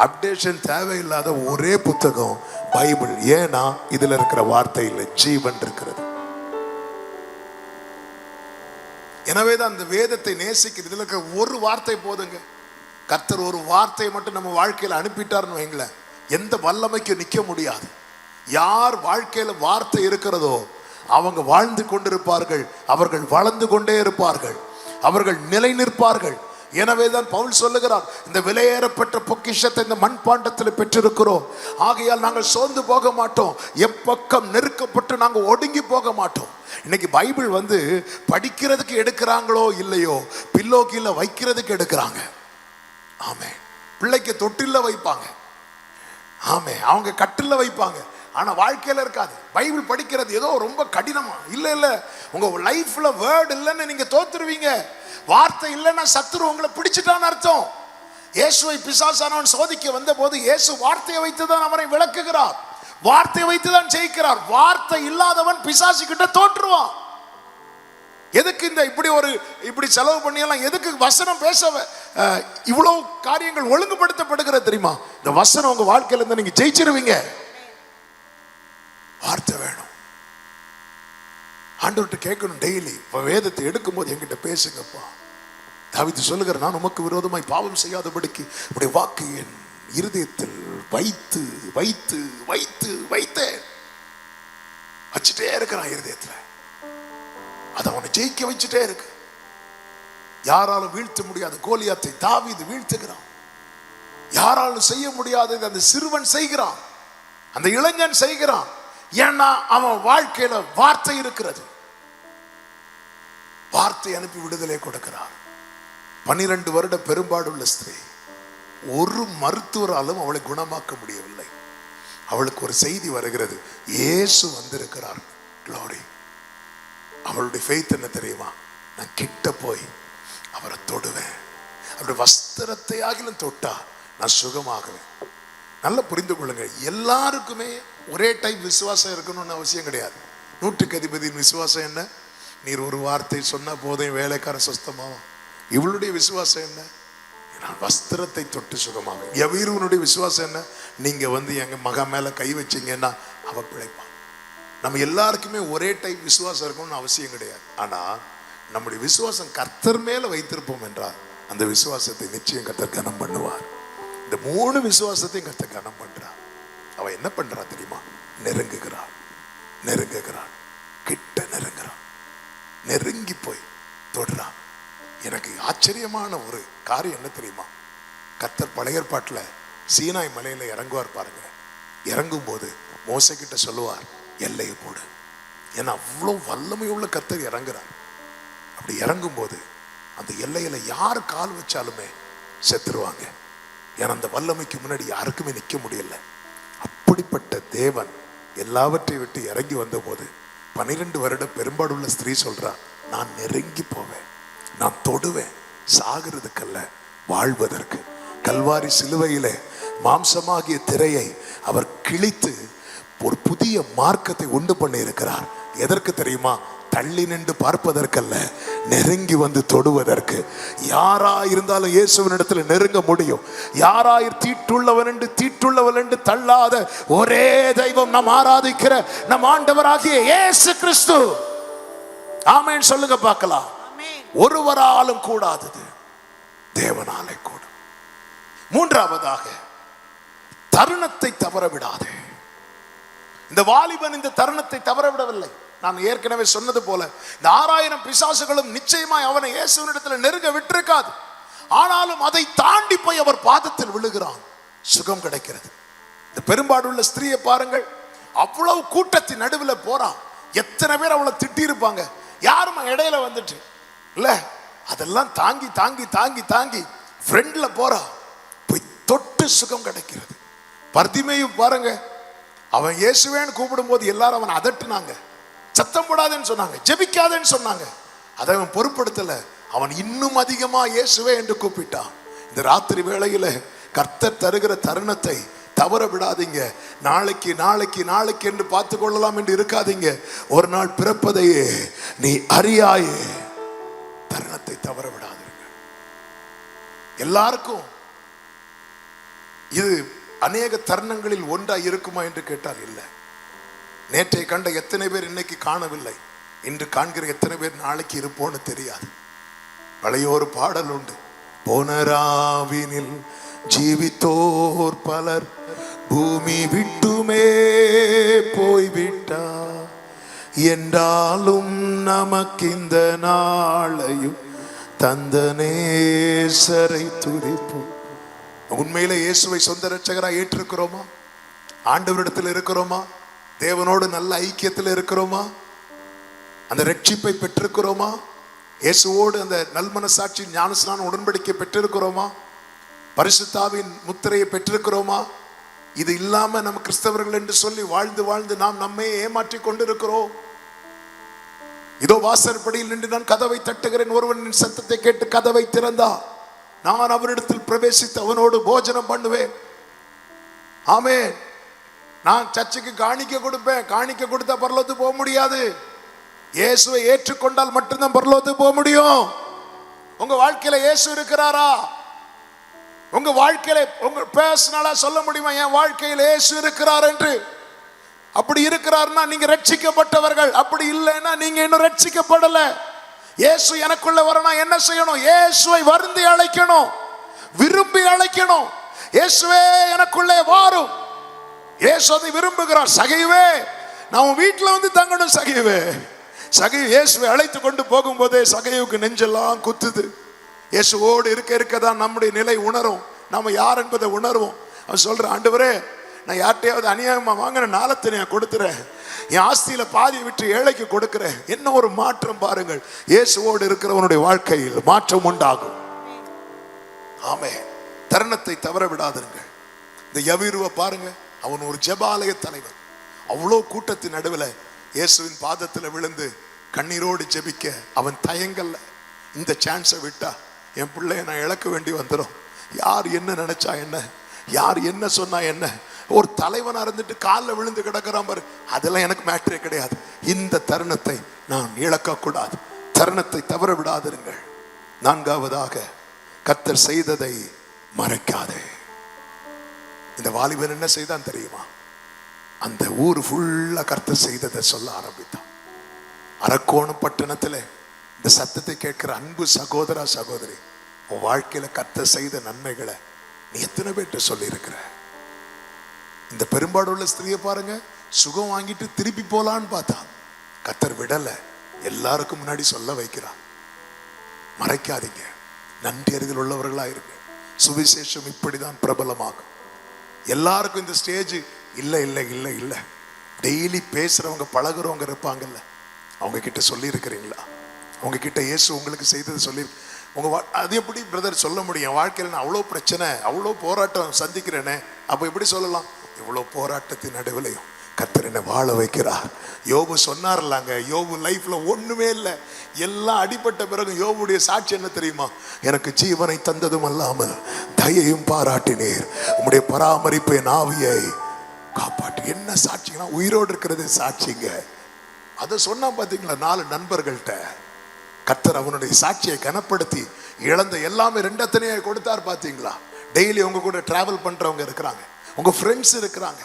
அப்டேஷன் தேவையில்லாத ஒரே புத்தகம் பைபிள். ஏன்னா இதுல இருக்கிற வார்த்தையில் ஜீவன் இருக்கிறது. எனவேதான் அந்த வேதத்தை நேசிக்கிறது. இதுல இருக்கிற ஒரு வார்த்தை போதுங்க. கர்த்தர் ஒரு வார்த்தையை மட்டும் நம்ம வாழ்க்கையில் அனுப்பிட்டார்னு வைங்களேன், எந்த வல்லமைக்கும் நிற்க முடியாது. யார் வாழ்க்கையில வார்த்தை இருக்கிறதோ அவங்க வாழ்ந்து கொண்டிருப்பார்கள், அவர்கள் வளர்ந்து கொண்டே இருப்பார்கள், அவர்கள் நிலை நிற்பார்கள். எனவேதான் பவுல் சொல்லுகிறார், இந்த விலையேறப்பட்ட பொக்கிஷத்தை இந்த மண்பாண்டத்தில் பெற்றிருக்கிறோம், ஆகையால் நாங்கள் சோர்ந்து போக மாட்டோம், எப்பக்கம் நெருக்கப்பட்டு நாங்கள் ஒடுங்கி போக மாட்டோம். இன்னைக்கு பைபிள் வந்து படிக்கிறதுக்கு எடுக்கிறாங்களோ இல்லையோ, பில்லோ கீழே வைக்கிறதுக்கு எடுக்கிறாங்க. ஆமென். பிள்ளைக்கு தொட்டில்ல வைப்பாங்க, ஆமே, அவங்க கட்டில்ல வைப்பாங்க. ஆனா வாழ்க்கையில இருக்காது. பைபிள் படிக்கிறது ஏதோ ரொம்ப கடினமா இல்ல. உங்க லைஃப்ல வேர்ட் இல்லைன்னு நீங்க தோத்துருவீங்க. வார்த்தை இல்லைன்னா சத்துரு உங்களை பிடிச்சிட்டான்னு அர்த்தம். இயேசுவை பிசாசானவன் சோதிக்க வந்த போது இயேசு வார்த்தையை வைத்துதான் அவரை விளக்குகிறார், வார்த்தையை வைத்துதான் ஜெயிக்கிறார். வார்த்தை இல்லாதவன் பிசாசு கிட்ட தோற்றுவான். எதுக்கு இந்த இப்படி செலவு பண்ணியெல்லாம் எதுக்கு வசனம் பேச இவ்வளவு காரியங்கள் ஒழுங்குபடுத்தப்படுகிறது தெரியுமா? இந்த வசனம் உங்க வாழ்க்கையில இருந்து நீங்க ஜெயிச்சிருவீங்க. வார்த்தை வேணும். ஆண்டவர்கிட்ட கேட்கணும் டெய்லி. வேதத்தை எடுக்கும் போது என்கிட்ட பேசுங்கப்பா. தாவீது சொல்லுகிற, நான் உமக்கு விரோதமாய் பாவம் செய்யாதபடிக்கு உடைய வாக்கு என் இருதயத்தில் வைத்து வைத்து வைத்து வைத்தேன். வச்சுட்டே இருக்கிறான் இருதயத்தில். அது அவனை ஜெயிக்க வச்சுட்டே இருக்கு. யாராலும் வீழ்த்த முடியாத கோலியாத்தை தாவீது வீழ்த்துகிறான். யாராலும் செய்ய முடியாதது அந்த சிறுவன் செய்கிறான், அந்த இளைஞன் செய்கிறான். ஏன்னா அவன் வாழ்க்கையில வார்த்தை இருக்கிறது. வார்த்தை அனுப்பி விடுதலை கொடுக்கிறார். 12 வருட பெரும்பாடுள்ள ஸ்திரீ, ஒரு மருத்துவராலும் அவளை குணமாக்க முடியவில்லை. அவளுக்கு ஒரு செய்தி வருகிறது, இயேசு வந்திருக்கிறார். க்ளோரி. அவளுடைய ஃபெய்த் என்ன தெரியுமா? நான் கிட்ட போய் அவரை தொடுவேன், அவருடைய வஸ்திரத்தை ஆகிலும் தொட்டா நான் சுகமாகுவேன். நல்லா புரிந்து கொள்ளுங்க, எல்லாருக்குமே ஒரே டைப் விசுவாசம் இருக்கணும்னு அவசியம் கிடையாது. 100க்கு அதிபதியின் விசுவாசம் என்ன? நீர் ஒரு வார்த்தை சொன்ன போதையும் வேலைக்காரன் சுத்தமாகும். இவளுடைய விசுவாசம் என்ன? நான் வஸ்திரத்தை தொட்டு சுகமாகும். எவீருவனுடைய விசுவாசம் என்ன? நீங்க எங்க மகன் மேல கை வச்சீங்கன்னா அவ பிழைப்பான். நம்ம எல்லாருக்குமே ஒரே டைப் விசுவாசம் இருக்கணும்னு அவசியம் கிடையாது. ஆனா நம்முடைய விசுவாசம் கர்த்தர் மேல வைத்திருப்போம் என்றால் அந்த விசுவாசத்தை நிச்சயம் கர்த்தர் கனம் பண்ணுவார். இந்த 3 விசுவாசத்தையும் கர்த்தர் கனம் பண்றார். அவ என்ன பண்றா தெரியுமா? நெருங்குகிறாள், கிட்ட நெருங்குறான், நெருங்கி போய் தொடுறான். எனக்கு ஆச்சரியமான ஒரு காரியம் என்ன தெரியுமா? கர்த்தர் பழைய ஏற்பாட்டில் சீனாய் மலையில இறங்குவார் பாருங்க. இறங்கும் போது மோசே கிட்ட சொல்லுவார், எல்லையை போடு. ஏன்னா அவ்வளோ வல்லமை உள்ள கர்த்தர் இறங்குறார். அப்படி இறங்கும் போது அந்த எல்லையில யார் கால் வச்சாலுமே செத்துருவாங்க. ஏன்னா அந்த வல்லமைக்கு முன்னாடி யாருக்குமே நிற்க முடியல. அப்படிப்பட்ட தேவன் எல்லாவற்றையும் விட்டு இறங்கி வந்த போது 12 வருட பெரும்பாடுள்ள ஸ்திரீ சொல்றா, நான் நெருங்கி போவேன், நான் தொடுவேன், சாகிறதுக்கல்ல வாழ்வதற்கு. கல்வாரி சிலுவையிலே மாம்சமாகிய திரையை அவர் கிழித்து ஒரு புதிய மார்க்கத்தை உண்டு பண்ணி இருக்கிறார். எதற்கு தெரியுமா? தள்ளி நின்று பார்ப்பதற்கல்ல, நெருங்கி வந்து தொடுவதற்கு. யாரா இருந்தாலும் இயேசுவினிடத்தில் நெருங்க முடியும். யாராயிர் தீட்டுள்ளவன் என்று தள்ளாத ஒரே தெய்வம் நாம் ஆராதிக்கிற நம் ஆண்டவராகிய இயேசு கிறிஸ்து. ஆமென் சொல்லுங்க பார்க்கலாம். ஒருவராலும் கூடாதது தேவனாலே கூடும். 3ஆவதாக, தருணத்தை தவற விடாதே. இந்த வாலிபன் இந்த தருணத்தை தவற விடவில்லை. நான் ஏற்கனவே சொன்னது போல இந்த 6000 பிசாசுகளும் நிச்சயமாய் அவனை இயேசுவினிடத்தில் நெருங்க விட்டிருக்காது. ஆனாலும் அதை தாண்டி போய் அவர் பாதத்தில் விழுகிறான், சுகம் கிடைக்கிறது. இந்த பெரும்பாடுள்ள ஸ்திரீயை பாருங்கள், அவ்வளவு கூட்டத்தின் நடுவில் போறான். எத்தனை பேர் அவளை திட்டி இருப்பாங்க, யாரும் இடையில வந்துட்டு இல்ல. அதெல்லாம் தாங்கி தாங்கி தாங்கி தாங்கி ஃப்ரெண்ட்ல போறா, போய் தொட்டு சுகம் கிடைக்கிறது. பர்திமேயும் பாருங்க, அவன் இயேசுவேன்னு கூப்பிடும் போது எல்லாரும் அவன் அதட்டுனாங்க, சத்தம் போடாதேன்னு சொன்னாங்க, ஜெபிக்காதேன்னு சொன்னாங்க. அதை அவன் பொருட்படுத்தல. அவன் இன்னும் அதிகமா இயேசுவே என்று கூப்பிட்டான். இந்த ராத்திரி வேளையில கர்த்தர் தருகிற தருணத்தை தவற விடாதீங்க. நாளைக்கு நாளைக்கு நாளைக்கு என்று பார்த்து கொள்ளலாம் என்று இருக்காதீங்க. ஒரு நாள் பிறப்பதையே நீ அறியாயே. தருணத்தை தவற விடாதீங்க. எல்லாருக்கும் இது அநேக தருணங்களில் ஒன்றா இருக்குமா என்று கேட்டால் இல்லை. நேற்றை கண்ட எத்தனை பேர் இன்னைக்கு காணவில்லை, இன்று காண்கிற எத்தனை பேர் நாளைக்கு இருப்போன்னு தெரியாது. பழைய ஒரு பாடல் உண்டு, போனராவினில் ஜீவித்தோர் பலர் பூமி விட்டுமே போய்விட்டார், என்றாலும் நமக்கு இந்த நாளையும் தந்த நேசரை துதிப்போம். உண்மையில இயேசுவை சொந்த இரட்சகராய் ஏற்றிருக்கிறோமா? ஆண்டவரிடத்தில் இருக்கிறோமா? தேவனோடு நல்ல ஐக்கியத்தில் இருக்கிறோமா? அந்த ரட்சிப்பை பெற்றிருக்கிறோமா? இயேசுவோடு அந்த நல்மனசாட்சி ஞானஸ்நான உடன்படிக்கை பெற்றிருக்கிறோமா? பரிசுத்தாவின் முத்திரையை பெற்றிருக்கிறோமா? இது இல்லாம நம்ம கிறிஸ்தவர்கள் என்று சொல்லி வாழ்ந்து வாழ்ந்து நாம் நம்மை ஏமாற்றி கொண்டிருக்கிறோம். இதோ வாசற்படியில் நின்று நான் கதவை தட்டுகிறேன், ஒருவனின் சத்தத்தை கேட்டு கதவை திறந்தா நான் அவரிடத்தில் பிரவேசித்து அவனோடு போஜனம் பண்ணுவேன். ஆமென். நான் சர்ச்சுக்கு காணிக்க கொடுப்பேன், காணிக்க கொடுத்தா பரலோகத்துக்கு போக முடியாது. இயேசுவை ஏற்றுக்கொண்டால் மட்டும்தான் பரலோகத்துக்கு போக முடியும். உங்க வாழ்க்கையில இயேசு இருக்கிறாரா? உங்க வாழ்க்கையில உங்க பர்சனலா சொல்ல முடியுமா, என் வாழ்க்கையில் இயேசு இருக்கிறார் என்று? அப்படி இருக்கிறார்னா நீங்க ரட்சிக்கப்பட்டவர்கள். அப்படி இல்லைன்னா நீங்க இன்னும் ரட்சிக்கப்படல. இயேசு எனக்குள்ள வரணும், என்ன செய்யணும்? இயேசுவை வருந்தி அழைக்கணும், விரும்பி அழைக்கணும். இயேசுவே எனக்குள்ளே வாரும். இயேசு அதை விரும்புகிறார். சகைவே, நான் உன் வீட்டில் வந்து தங்கணும். சகைவே, சகைவு இயேசுவை அழைத்து கொண்டு போகும்போதே சகைவுக்கு நெஞ்செல்லாம் குத்துது. இயேசுவோடு இருக்க இருக்கதான் நம்முடைய நிலை உணரும், நம்ம யார் என்பதை உணர்வோம். அவன் சொல்ற, ஆண்டவரே, நான் யார்கிட்டையாவது அநியாயமா வாங்கின நாளத்தை நான் கொடுத்துறேன், என் ஆஸ்தியில பாதியை விட்டு ஏழைக்கு கொடுக்கிறேன். என்ன ஒரு மாற்றம் பாருங்கள். இயேசுவோடு இருக்கிறவனுடைய வாழ்க்கையில் மாற்றம் உண்டாகும். ஆமே. தருணத்தை தவற விடாதீர்கள். இந்த யவீருவை பாருங்க, அவன் ஒரு ஜெபாலய தலைவர். அவ்வளோ கூட்டத்தின் நடுவில் இயேசுவின் பாதத்தில் விழுந்து கண்ணீரோடு ஜெபிக்க அவன் தயங்கல்ல. இந்த சான்ஸை விட்டா என் பிள்ளைய நான் இழக்க வேண்டி வந்துடும். யார் என்ன நினைச்சா என்ன, யார் என்ன சொன்னா என்ன, ஒரு தலைவனா இருந்துட்டு காலில் விழுந்து கிடக்கிறான் பாரு, அதெல்லாம் எனக்கு மேட்டரே கிடையாது. இந்த தருணத்தை நான் இழக்க கூடாது. தருணத்தை தவற விடாதிருங்கள். நான்காவதாக, கர்த்தர் செய்ததை மறைக்காதே. இந்த வாலிபன் என்ன செய்தான் தெரியுமா? அந்த ஊர் ஃபுல்லா கர்த்தர் செய்ததை சொல்ல ஆரம்பித்தான். அரக்கோணம் பட்டணத்துல இந்த சத்தத்தை கேட்கிற அன்பு சகோதரா சகோதரி, உன் வாழ்க்கையில கர்த்தர் செய்த நன்மைகளை நீ எத்தனை பேர்ட்ட சொல்லி இருக்கிற? இந்த பெரும்பாடுள்ள ஸ்திரியை பாருங்க, சுகம் வாங்கிட்டு திருப்பி போலான்னு பார்த்தா கர்த்தர் விடல, எல்லாருக்கும் முன்னாடி சொல்ல வைக்கிறான். மறைக்காதீங்க, நன்றி அறிதல் உள்ளவர்களா இருங்க. சுவிசேஷம் இப்படிதான் பிரபலமாகும். எல்லாருக்கும் இந்த ஸ்டேஜ் இல்லை இல்லை இல்லை இல்லை. டெய்லி பேசுறவங்க பழகுறவங்க இருப்பாங்கல்ல, அவங்க கிட்ட சொல்லி இருக்கிறீங்களா? அவங்க கிட்ட இயேசு உங்களுக்கு செய்தது சொல்லி அது எப்படி பிரதர் சொல்ல முடியும்? வாழ்க்கையில் நான் அவ்வளோ பிரச்சனை, அவ்வளோ போராட்டம் சந்திக்கிறேனே, அப்போ எப்படி சொல்லலாம்? இவ்வளோ போராட்டத்தின் நடுவிலையும் கர்த்தர் என்னை வாழ வைக்கிறார். யோபு சொன்னார்லாங்க, யோபு லைஃப்ல ஒண்ணுமே இல்லை, எல்லாம் அடிபட்ட பிறகு யோபுடைய சாட்சி என்ன தெரியுமா? எனக்கு ஜீவனை தந்ததும் அல்லாமல் தயையும் பாராட்டினீர், உம்முடைய பராமரிப்பு என் ஆவியை காப்பாற்று. என்ன சாட்சிங்கன்னா, உயிரோடு இருக்கிறது சாட்சிங்க. அதை சொன்னா பாத்தீங்களா 4 நண்பர்கள்ட்ட கர்த்தர் அவனுடைய சாட்சியை கனப்படுத்தி இழந்த எல்லாமே ரெண்டத்தனையை கொடுத்தார். பாத்தீங்களா? டெய்லி உங்க கூட டிராவல் பண்றவங்க இருக்கிறாங்க, உங்க ஃப்ரெண்ட்ஸ் இருக்கிறாங்க,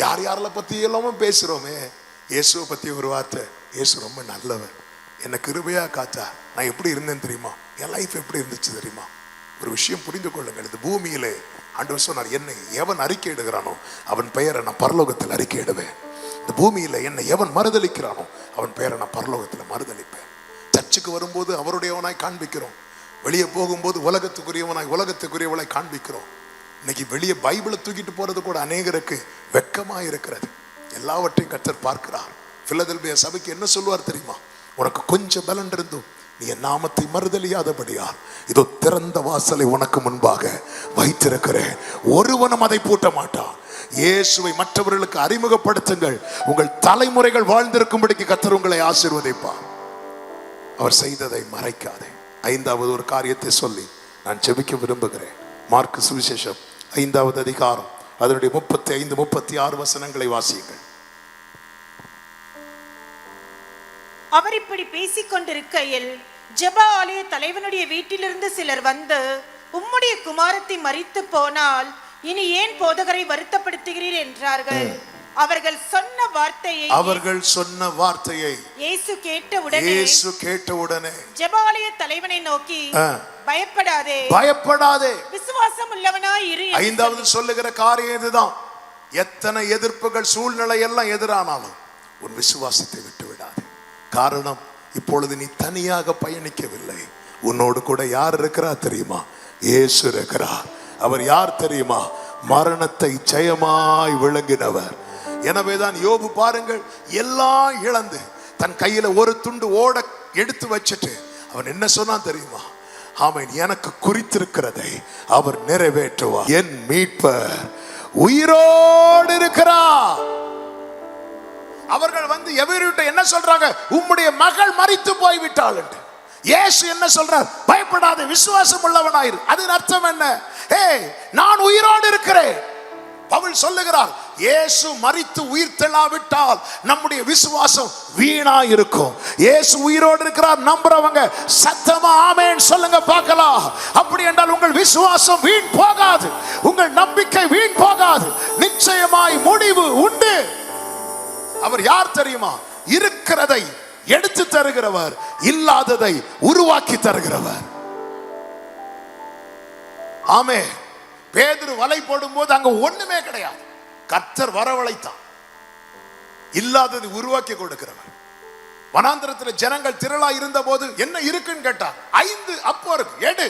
யார் யாரில் பத்தி எல்லாமே பேசுறோமே. இயேசுவை பத்தி ஒரு வார்த்தை, இயேசு ரொம்ப நல்லவர், என்னை கிருபையா காத்தா. நான் எப்படி இருந்தேன் தெரியுமா? என் லைஃப் எப்படி இருந்துச்சு தெரியுமா? ஒரு விஷயம் புரிந்து கொள்ளுங்கள். இந்த பூமியிலே ஆண்டவர் சொன்னார், என்னை எவன் அறிக்கை இடுகிறானோ அவன் பெயரை நான் பரலோகத்தில் அறிக்கை இடுவேன். இந்த பூமியில என்னை எவன் மறுதளிக்கிறானோ அவன் பெயரை நான் பரலோகத்தில் மறுதளிப்பேன். சர்ச்சுக்கு வரும்போது அவருடையவனாய் காண்பிக்கிறோம், வெளியே போகும்போது உலகத்துக்குரியவனாய் உலகத்துக்குரியவளை காண்பிக்கிறோம். இன்னைக்கு வெளியே பைபிளை தூக்கிட்டு போறது கூட அநேகருக்கு வெட்கமா இருக்கிறது. எல்லாவற்றையும் கர்த்தர் பார்க்கிறார். பிலதெல்பியா சபைக்கு என்ன சொல்லுவார் தெரியுமா? உனக்கு கொஞ்சம் பலன் இருந்தும் நீ என் நாமத்தை மறுதலியாதபடியால் இதோ திறந்த வாசலை உனக்கு முன்பாக வைத்திருக்கிறேன், ஒருவனும் அதை பூட்ட மாட்டான். இயேசுவை மற்றவர்களுக்கு அறிமுகப்படுத்துங்கள், உங்கள் தலைமுறைகள் வாழ்ந்திருக்கும்படிக்கு கர்த்தர் உங்களை ஆசீர்வதிப்பார். அவர் செய்ததை மறைக்காதே. 5வது ஒரு காரியத்தை சொல்லி நான் ஜெபிக்க விரும்புகிறேன். மார்க்கு சுவிசேஷம் 5வது அதிகாரம் அதனுடைய 35, 36 வசனங்களை வாசியுங்கள். அவர் இப்படி பேசிக் கொண்டிருக்கையில் ஜெப ஆலய தலைவனுடைய வீட்டிலிருந்து சிலர் வந்து, உம்முடைய குமாரத்தை மரித்து போனால் இனி ஏன் போதகரை வருத்தப்படுத்துகிறீர் என்றார்கள். அவர்கள் சொன்ன வார்த்தையை இயேசு கேட்டவுடனே ஜெபாலய தலைவனை நோக்கி, பயப்படாதே, விசுவாசம் உள்ளவனாய் இரு. 5வது சொல்லுகிற காரியம் இதுதான். எத்தனை எதிர்ப்புகள் சூழ்நிலை எல்லாம் எதிரானாலும் உன் விசுவாசத்தை விட்டு விடாதே. காரணம், இப்பொழுது நீ தனியாக பயணிக்கவில்லை, உன்னோடு கூட யார் இருக்கிறார் தெரியுமா? இயேசு இருக்கிறார். அவர் யார் தெரியுமா? மரணத்தை ஜெயமாய் விளங்கினவர். எனவேதான் யோபு பாருங்கள், எல்லாம் இழந்து தன் கையில ஒரு துண்டு ஓட எடுத்து வச்சுட்டு அவன் என்ன சொன்னான் தெரியுமா? ஆமென். எனக்கு குறித்திருக்கிறதை அவர் நிறைவேற்றுவார். என் மீட்பர் உயிரோடு இருக்கிறார். அவர்கள் வந்து எவர்கிட்ட என்ன சொல்றாங்க? உம்முடைய மகள் மரித்து போய்விட்டாள் என்று. இயேசு என்ன சொல்றார்? பயப்படாத, விசுவாசம் உள்ளவனாயிரு. அதன் அர்த்தம் என்ன? நான் உயிரோடு இருக்கிறேன். பவுல் சொல்லுகிறார், இயேசு மரித்து உயிர் தெழாவிட்டால் நம்முடைய விசுவாசம் வீணா இருக்கும். இயேசு உயிரோடு இருக்கிறார் நம்புறவங்க சத்தமா ஆமென் சொல்லுங்க பார்க்கலாம். அப்படி என்றால் உங்கள் விசுவாசம் வீண் போகாது, உங்கள் நம்பிக்கை வீண் போகாது. நிச்சயமாய் முடிவு உண்டு. அவர் யார் தெரியுமா? இருக்கிறதை எடுத்து தருகிறவர், இல்லாததை உருவாக்கி தருகிறவர். ஆமே. பேதுரு வலை போடும் போது அங்க ஒண்ணுமே கிடையாது. கர்த்தர் வரவழைத்தான். இல்லாததை உருவாக்கி கொடுக்கிறவர். வனாந்திரத்தில் ஜனங்கள் திரளா இருந்த போது என்ன இருக்குன்னு கேட்டார். 5 அப்போ இருக்கு, எடு.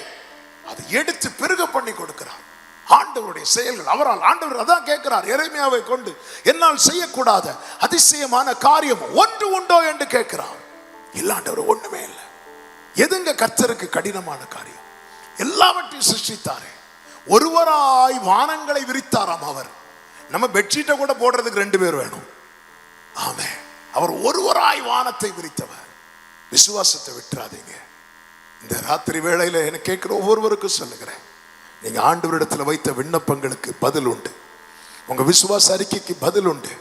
அதை எடுத்து பெருக பண்ணி கொடுக்கிறார். ஆண்டவருடைய செயல்கள். அவரால் ஆண்டவர் அதான் கேட்கிறார் எரேமியாவை கொண்டு, என்னால் செய்யக்கூடாத அதிசயமான காரியம் ஒன்று உண்டோ என்று கேட்கிறார். இல்லாண்டவர் ஒண்ணுமே இல்லை. எதுங்க கர்த்தருக்கு கடினமான காரியம்? எல்லாவற்றையும் சிருஷ்டித்தாரே. ஒருவராய் வானங்களை விரித்தாராம் அவர். நம்ம பெட்ஷீட்டை கூட போடுறதுக்கு 2 பேர் வேணும். ஆமே. அவர் ஒருவராய் வானத்தை விரித்தவர். விசுவாசத்தை விட்டுறாதீங்க. இந்த ராத்திரி வேளையில எனக்கு கேட்கிற ஒவ்வொருவருக்கும் சொல்லுகிறேன், நீங்க ஆண்டவரிடத்துல வைத்த விண்ணப்பங்களுக்கு பதில் உண்டு. உங்க விசுவாச அறிக்கைக்கு பதில் உண்டு.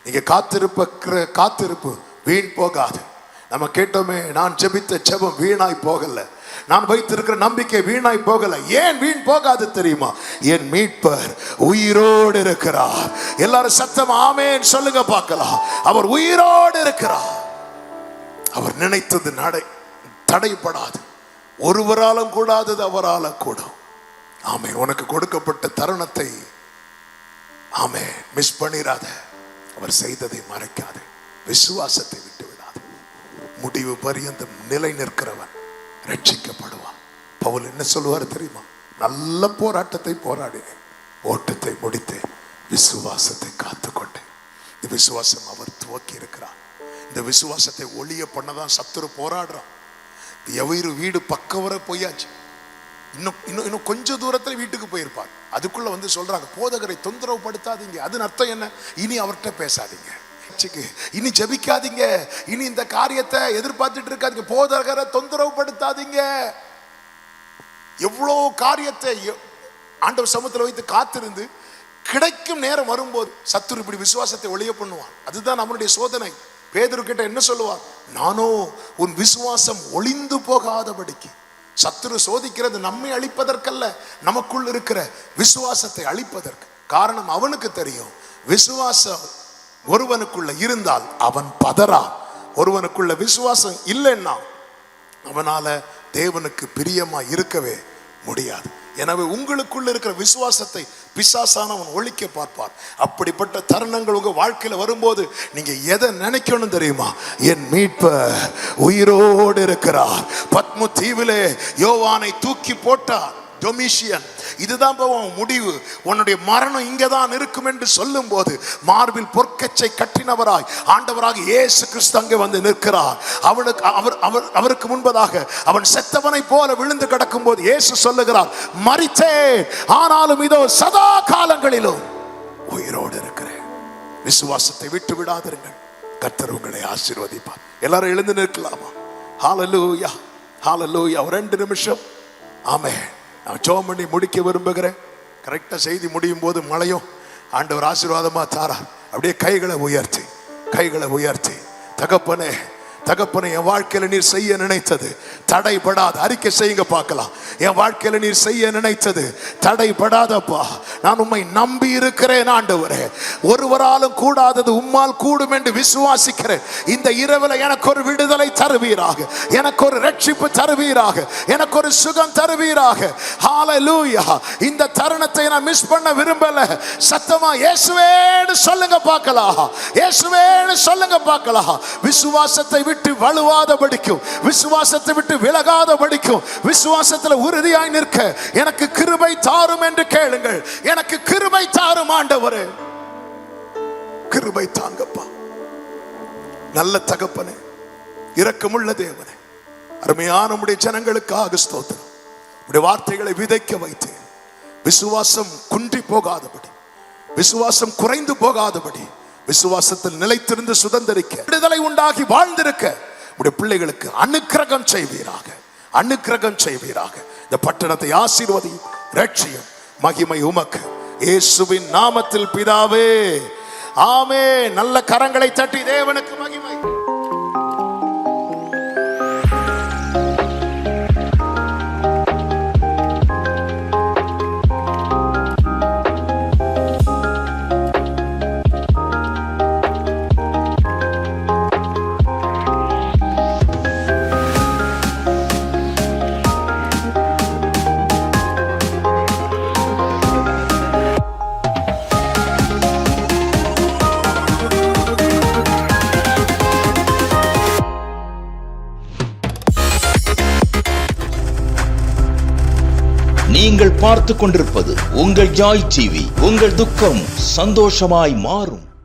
நீங்க காத்திருப்பு வீண் போகாது. நம்ம கேட்டோமே, நான் ஜெபித்த ஜெபம் வீணாய் போகல, நான் வைத்திருக்கிற நம்பிக்கை வீணாய் போகல. ஏன் வீண் போகாது தெரியுமா? என் மீட்பர் உயிரோடு இருக்கிறார். எல்லாரும் சத்தம் ஆமென் சொல்லுங்க பார்க்கலாம். அவர் உயிரோடு இருக்கிறார். அவர் நினைத்தது தடைப்படாது. ஒருவராலும் கூடாதது அவரால கூடும். ஆமே. உனக்கு கொடுக்கப்பட்ட தருணத்தை ஆமே மிஸ் பண்ணிராத. அவர் செய்ததை மறைக்காது. விசுவாசத்தை விட்டு விடாது. முடிவு பரியந்தம் நிலை நிற்கிறவன் ரட்சிக்கப்படுவான். பவுல் என்ன சொல்லுவார் தெரியுமா? நல்ல போராட்டத்தை போராடினேன், ஓட்டத்தை முடித்தேன், விசுவாசத்தை காத்துக்கொண்டேன். இந்த விசுவாசம் அவர் துவக்கி இருக்கிறார். இந்த விசுவாசத்தை ஒளிய பண்ணதான் சத்துரு போராடுறான். எவரு வீடு பக்கம் வர போயாச்சு. இன்னும் கொஞ்சம் தூரத்தில் வீட்டுக்கு போயிருப்பார். அதுக்குள்ள வந்து சொல்றாங்க, போதகரை தொந்தரவு படுத்தாதீங்க. அதன் அர்த்தம் என்ன? இனி அவர்கிட்ட பேசாதீங்க, இனி ஜெபிக்காதீங்க, இனி இந்த காரியத்தை எதிர்பார்த்துட்டு இருக்காதீங்க, போதகரை தொந்தரவு படுத்தாதீங்க. எவ்வளோ காரியத்தை ஆண்டவர் சமூகத்தில் வைத்து காத்திருந்து கிடைக்கும் நேரம் வரும்போது சத்துரு இப்படி விசுவாசத்தை ஒளிய பண்ணுவான். அதுதான் நம்மளுடைய சோதனை. பேதுரு கிட்ட என்ன சொல்லுவார்? நானோ உன் விசுவாசம் ஒளிந்து போகாதபடிக்கு. சத்துரு சோதிக்கிறது நம்மை அழிப்பதற்கல்ல, நமக்குள் இருக்கிற விசுவாசத்தை அழிப்பதற்கு. காரணம் அவனுக்கு தெரியும், விசுவாசம் ஒருவனுக்குள்ள இருந்தால் அவன் பதறான். ஒருவனுக்குள்ள விசுவாசம் இல்லைன்னா அவனால தேவனுக்கு பிரியமா இருக்கவே முடியாது. எனவே உங்களுக்குள்ள இருக்கிற விசுவாசத்தை பிசாசானவன் ஒழிக்க பார்ப்பார். அப்படிப்பட்ட தருணங்கள் உங்க வாழ்க்கையில வரும்போது நீங்க எதை நினைக்கணும் தெரியுமா? என் மீட்பர் உயிரோடு இருக்கிறார். பத்மு தீவிலே யோவானை தூக்கி போட்டார் டொமிஷியன். இதுதான் முடிவு. உன்னுடைய மரணம் இங்கதான் இருக்கும் என்று சொல்லும் போது மார்பில் பொற்கச்சை கட்டினவராய் ஆண்டவராக இயேசு கிறிஸ்து அங்கே வந்து நிற்கிறார். அவருக்கு முன்பதாக அவன் செத்தவனை போல விழுந்து கிடக்கும் போது இயேசு சொல்லுகிறார், மரித்தேன், ஆனாலும் இதோ சதா காலங்களிலும் உயிரோடு இருக்கிறேன். விசுவாசத்தை விட்டு விடாதிருங்கள், கர்த்தர் உங்களை ஆசீர்வதிப்பார். எல்லாரும் எழுந்து நிற்கலாமா? ஹல்லேலூயா, ஹல்லேலூயா. 2 நிமிஷம். ஆமென். நான் ஜெபம் பண்ணி முடிக்க விரும்புகிறேன். கரெக்டாக செய்தி முடியும் போது மழையும் ஆண்டவர் ஆசீர்வாதமா தாரார். அப்படியே கைகளை உயர்த்தி தகப்பனே, தகப்பனே, என் வாழ்க்கையில நீர் செய்ய நினைத்தது தடைபடாது. அறிக்கை செய்யுங்க பார்க்கலாம். என் வாழ்க்கையில நீர் செய்ய நினைத்தது தடைபடாதப்பா. நான் உம்மை நம்பி இருக்கிறேன் ஆண்டவரே. ஒருவராலும் கூடாதது உம்மால் கூடும் என்று விசுவாசிக்கிறேன். இந்த இரவில் எனக்கு ஒரு விடுதலை தருவீராக, எனக்கு ஒரு ரட்சிப்பு தருவீராக, எனக்கு ஒரு சுகம் தருவீராக. ஹல்லேலூயா. இந்த தருணத்தை நான் மிஸ் பண்ண விரும்பல. சத்தமா இயேசுவேன்னு சொல்லுங்க பார்க்கலாம். இயேசுவேன்னு சொல்லுங்க பார்க்கலாம். விசுவாசத்தை விட்டு வலுவாத படிக்கும், விசுவாசத்தை விட்டு விலகாத படிக்கும், விசுவாசத்தில் உறுதியாய் நிற்க எனக்கு கிருபை தாரும் என்று கேளுங்கள். எனக்கு கிருபை தாரும் ஆண்டவரே, கிருபை தாங்கப்பா. நல்ல தகப்பனே, இரக்கமுள்ள தேவனே, அருமையான நம்முடைய ஜனங்களுக்காக ஸ்தோத்திரம். உடைய வார்த்தைகளை விதைக்க வைத்து விசுவாசம் குன்றி போகாதபடி, விசுவாசம் குறைந்து போகாதபடி, விசுவாசத்தில் நிலைத்திருந்து சுதந்திரிக்க, விடுதலை உண்டாகி வாழ்ந்திருக்க உடைய பிள்ளைகளுக்கு அனுக்கிரகம் செய்வீராக, அனுக்கிரகம் செய்வீராக. இந்த பட்டணத்தை ஆசீர்வதியும், ரட்சியும். மகிமை உமக்கு இயேசுவின் நாமத்தில் பிதாவே, ஆமென். நல்ல கரங்களை தட்டி தேவனுக்கு மகிமை. நீங்கள் பார்த்துக் கொண்டிருப்பது உங்கள் ஜாய் டிவி. உங்கள் துக்கம் சந்தோஷமாய் மாறும்.